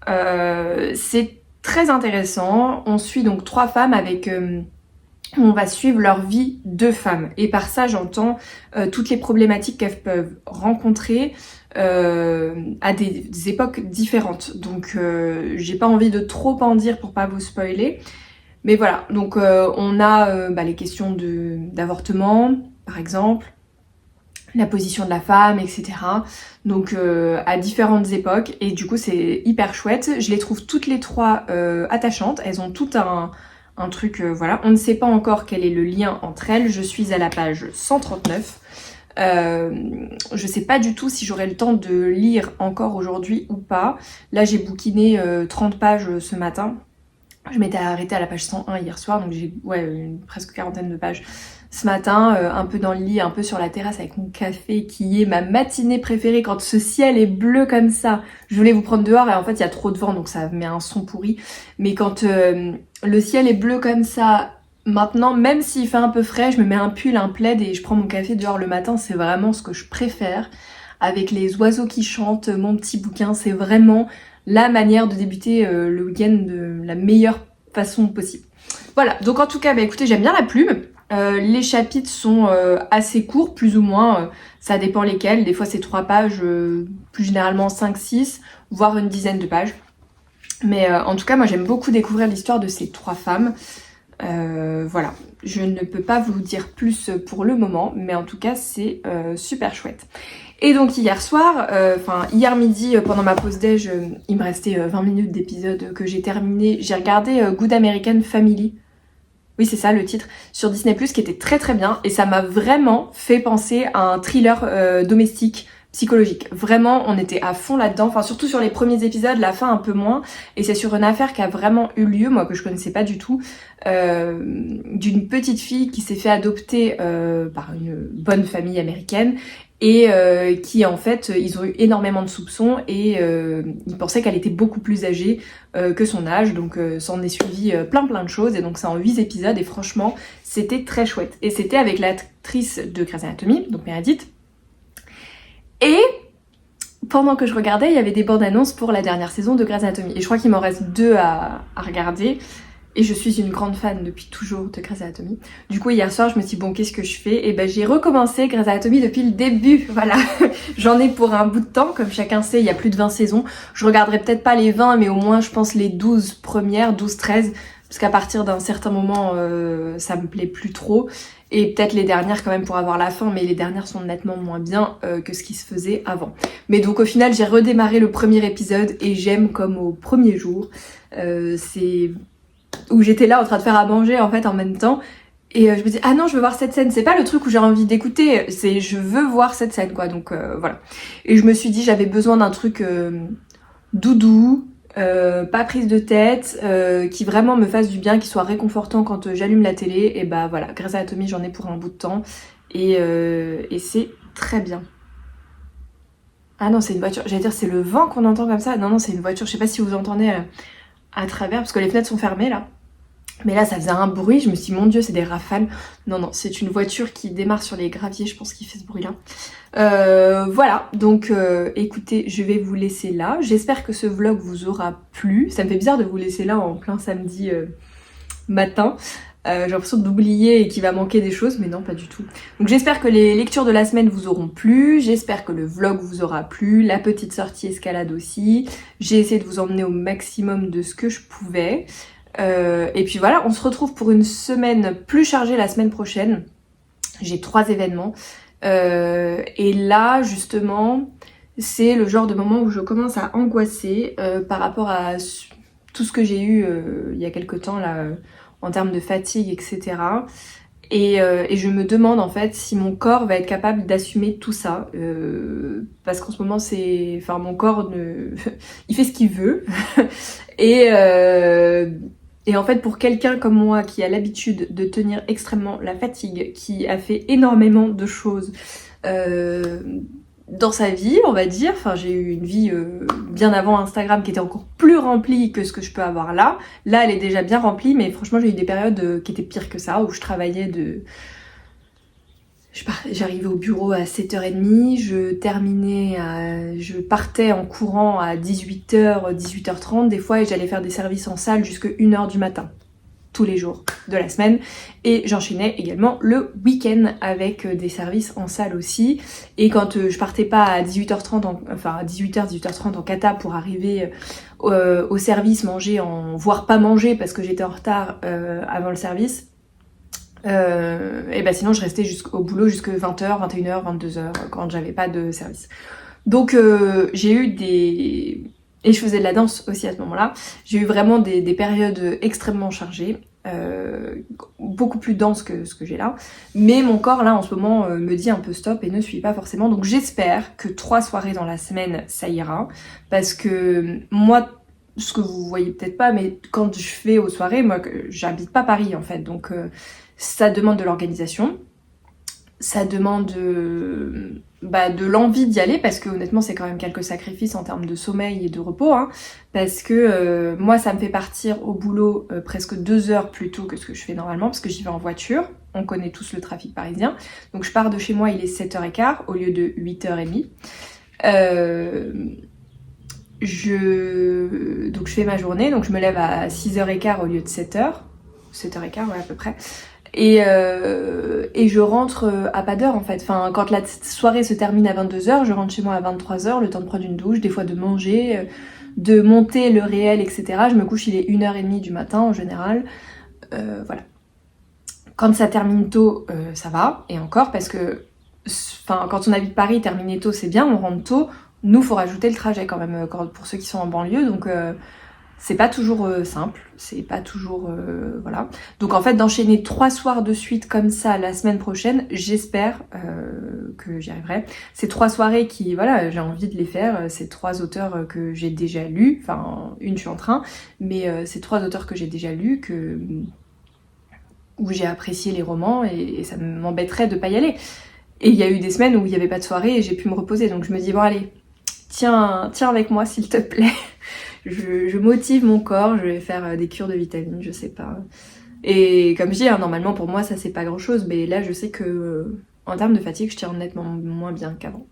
C'est très intéressant. On suit donc 3 femmes avec... on va suivre leur vie de femmes. Et par ça, j'entends toutes les problématiques qu'elles peuvent rencontrer à des époques différentes. Donc, j'ai pas envie de trop en dire pour pas vous spoiler. Mais voilà, donc on a les questions d'avortement, par exemple, la position de la femme, etc. Donc à différentes époques et du coup c'est hyper chouette. Je les trouve toutes les 3 attachantes, elles ont tout un truc, voilà. On ne sait pas encore quel est le lien entre elles, je suis à la page 139. Je sais pas du tout si j'aurai le temps de lire encore aujourd'hui ou pas. Là j'ai bouquiné 30 pages ce matin. Je m'étais arrêtée à la page 101 hier soir, donc j'ai presque 40aine de pages ce matin, un peu dans le lit, un peu sur la terrasse avec mon café qui est ma matinée préférée quand ce ciel est bleu comme ça. Je voulais vous prendre dehors et en fait il y a trop de vent donc ça met un son pourri. Mais quand le ciel est bleu comme ça, maintenant même s'il fait un peu frais, je me mets un pull, un plaid et je prends mon café dehors le matin, c'est vraiment ce que je préfère. Avec les oiseaux qui chantent, mon petit bouquin, c'est vraiment la manière de débuter le week-end de la meilleure façon possible. Voilà, donc en tout cas, écoutez, j'aime bien la plume. Les chapitres sont assez courts, plus ou moins, ça dépend lesquels. Des fois c'est 3 pages, plus généralement 5-6, voire une dizaine de pages. Mais en tout cas, moi j'aime beaucoup découvrir l'histoire de ces 3 femmes. Voilà, je ne peux pas vous dire plus pour le moment, mais en tout cas c'est super chouette. Et donc hier soir, hier midi pendant ma pause déj, il me restait 20 minutes d'épisode que j'ai terminé. J'ai regardé Good American Family. Oui, c'est ça le titre, sur Disney+, qui était très très bien, et ça m'a vraiment fait penser à un thriller domestique, psychologique. Vraiment, on était à fond là-dedans, enfin surtout sur les premiers épisodes, la fin un peu moins, et c'est sur une affaire qui a vraiment eu lieu, moi que je connaissais pas du tout, d'une petite fille qui s'est fait adopter par une bonne famille américaine, et qui en fait, ils ont eu énormément de soupçons, et ils pensaient qu'elle était beaucoup plus âgée que son âge, donc s'en est suivi plein de choses, et donc c'est en 8 épisodes, et franchement, c'était très chouette. Et c'était avec l'actrice de Grey's Anatomy, donc Meredith, et pendant que je regardais, il y avait des bandes annonces pour la dernière saison de Grey's Anatomy, et je crois qu'il m'en reste 2 à regarder, et je suis une grande fan depuis toujours de Grey's Anatomy. Du coup, hier soir, je me suis dit, bon, qu'est-ce que je fais? Et ben, j'ai recommencé Grey's Anatomy depuis le début, voilà. J'en ai pour un bout de temps, comme chacun sait, il y a plus de 20 saisons. Je regarderai peut-être pas les 20, mais au moins, je pense, les 12 premières, 12, 13, parce qu'à partir d'un certain moment, ça me plaît plus trop. Et peut-être les dernières quand même pour avoir la fin, mais les dernières sont nettement moins bien que ce qui se faisait avant. Mais donc au final, j'ai redémarré le premier épisode et j'aime comme au premier jour. C'est où j'étais là en train de faire à manger en fait en même temps. Et je me dis, ah non, je veux voir cette scène. C'est pas le truc où j'ai envie d'écouter, c'est je veux voir cette scène quoi. Donc voilà. Et je me suis dit, j'avais besoin d'un truc doudou, pas prise de tête, qui vraiment me fasse du bien, qui soit réconfortant quand j'allume la télé. Et bah voilà, Grey's Anatomy, j'en ai pour un bout de temps. Et c'est très bien. Ah non, c'est une voiture. J'allais dire, c'est le vent qu'on entend comme ça. Non, non, c'est une voiture. Je sais pas si vous entendez à travers, parce que les fenêtres sont fermées là. Mais là, ça faisait un bruit, je me suis dit, mon Dieu, c'est des rafales. Non, non, c'est une voiture qui démarre sur les graviers, je pense qu'il fait ce bruit-là. Voilà, donc écoutez, je vais vous laisser là. J'espère que ce vlog vous aura plu. Ça me fait bizarre de vous laisser là en plein samedi matin. J'ai l'impression d'oublier et qu'il va manquer des choses, mais non, pas du tout. Donc j'espère que les lectures de la semaine vous auront plu, j'espère que le vlog vous aura plu, la petite sortie escalade aussi. J'ai essayé de vous emmener au maximum de ce que je pouvais. Et puis voilà, on se retrouve pour une semaine plus chargée la semaine prochaine. J'ai 3 événements. Et là, justement, c'est le genre de moment où je commence à angoisser par rapport à tout ce que j'ai eu il y a quelques temps là, en termes de fatigue, etc. Et je me demande en fait si mon corps va être capable d'assumer tout ça. Parce qu'en ce moment, enfin, mon corps, il fait ce qu'il veut. Et en fait, pour quelqu'un comme moi qui a l'habitude de tenir extrêmement la fatigue, qui a fait énormément de choses dans sa vie, on va dire, enfin j'ai eu une vie bien avant Instagram qui était encore plus remplie que ce que je peux avoir là. Là, elle est déjà bien remplie, mais franchement, j'ai eu des périodes qui étaient pires que ça, où je travaillais J'arrivais au bureau à 7h30, je partais en courant à 18h, 18h30 des fois, et j'allais faire des services en salle jusqu'à 1h du matin, tous les jours de la semaine. Et j'enchaînais également le week-end avec des services en salle aussi. Et quand je partais pas à 18h30, enfin à 18h, 18h30 en kata pour arriver au service, voire pas manger parce que j'étais en retard avant le service, et bah sinon je restais au boulot jusqu'à 20h, 21h, 22h quand j'avais pas de service. Donc j'ai eu et je faisais de la danse aussi à ce moment-là. J'ai eu vraiment des périodes extrêmement chargées, beaucoup plus denses que ce que j'ai là. Mais mon corps là en ce moment me dit un peu stop et ne suit pas forcément. Donc j'espère que 3 soirées dans la semaine ça ira. Parce que moi, ce que vous voyez peut-être pas, mais quand je fais aux soirées, moi j'habite pas Paris en fait. Donc ça demande de l'organisation, ça demande de l'envie d'y aller, parce que honnêtement c'est quand même quelques sacrifices en termes de sommeil et de repos, hein, parce que moi ça me fait partir au boulot presque 2 heures plus tôt que ce que je fais normalement, parce que j'y vais en voiture, on connaît tous le trafic parisien, donc je pars de chez moi, il est 7h15 au lieu de 8h30. Donc je fais ma journée, donc je me lève à 6h15 au lieu de 7h, 7h15 ouais à peu près. Et je rentre à pas d'heure en fait. Enfin, quand la soirée se termine à 22h, je rentre chez moi à 23h, le temps de prendre une douche, des fois de manger, de monter le réel, etc. Je me couche, il est 1h30 du matin en général. Voilà. Quand ça termine tôt, ça va, et encore parce que quand on habite Paris, terminer tôt c'est bien, on rentre tôt. Nous, faut rajouter le trajet quand même pour ceux qui sont en banlieue, donc c'est pas toujours simple, c'est pas toujours... voilà. Donc en fait, d'enchaîner 3 soirs de suite comme ça la semaine prochaine, j'espère que j'y arriverai. Ces 3 soirées qui, voilà, j'ai envie de les faire, ces 3 auteurs que j'ai déjà lus, enfin, une je suis en train, mais ces 3 auteurs que j'ai déjà lus, où j'ai apprécié les romans, et ça m'embêterait de pas y aller. Et il y a eu des semaines où il n'y avait pas de soirée et j'ai pu me reposer, donc je me dis, bon allez, tiens avec moi s'il te plaît. Je motive mon corps, je vais faire des cures de vitamines, je sais pas. Et comme je dis, hein, normalement pour moi ça c'est pas grand chose, mais là je sais que en termes de fatigue je tiens nettement moins bien qu'avant.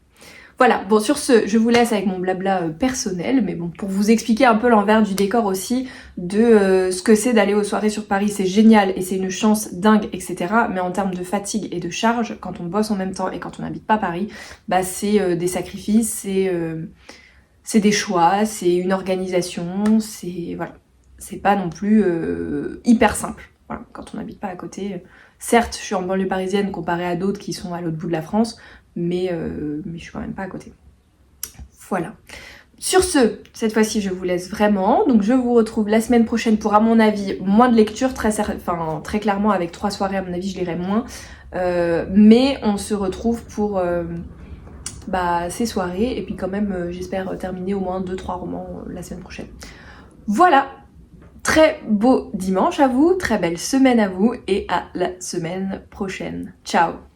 Voilà, bon sur ce, je vous laisse avec mon blabla personnel, mais bon, pour vous expliquer un peu l'envers du décor aussi de ce que c'est d'aller aux soirées sur Paris, c'est génial et c'est une chance dingue, etc. Mais en termes de fatigue et de charge, quand on bosse en même temps et quand on n'habite pas Paris, bah c'est des sacrifices, c'est des choix, c'est une organisation, c'est voilà, c'est pas non plus hyper simple. Voilà, quand on n'habite pas à côté. Certes, je suis en banlieue parisienne comparée à d'autres qui sont à l'autre bout de la France, mais je suis quand même pas à côté. Voilà. Sur ce, cette fois-ci je vous laisse vraiment, donc je vous retrouve la semaine prochaine pour à mon avis moins de lecture, très clairement avec 3 soirées à mon avis je lirai moins, mais on se retrouve pour ces soirées et puis quand même j'espère terminer au moins 2-3 romans la semaine prochaine. Voilà, très beau dimanche à vous, très belle semaine à vous et à la semaine prochaine. Ciao!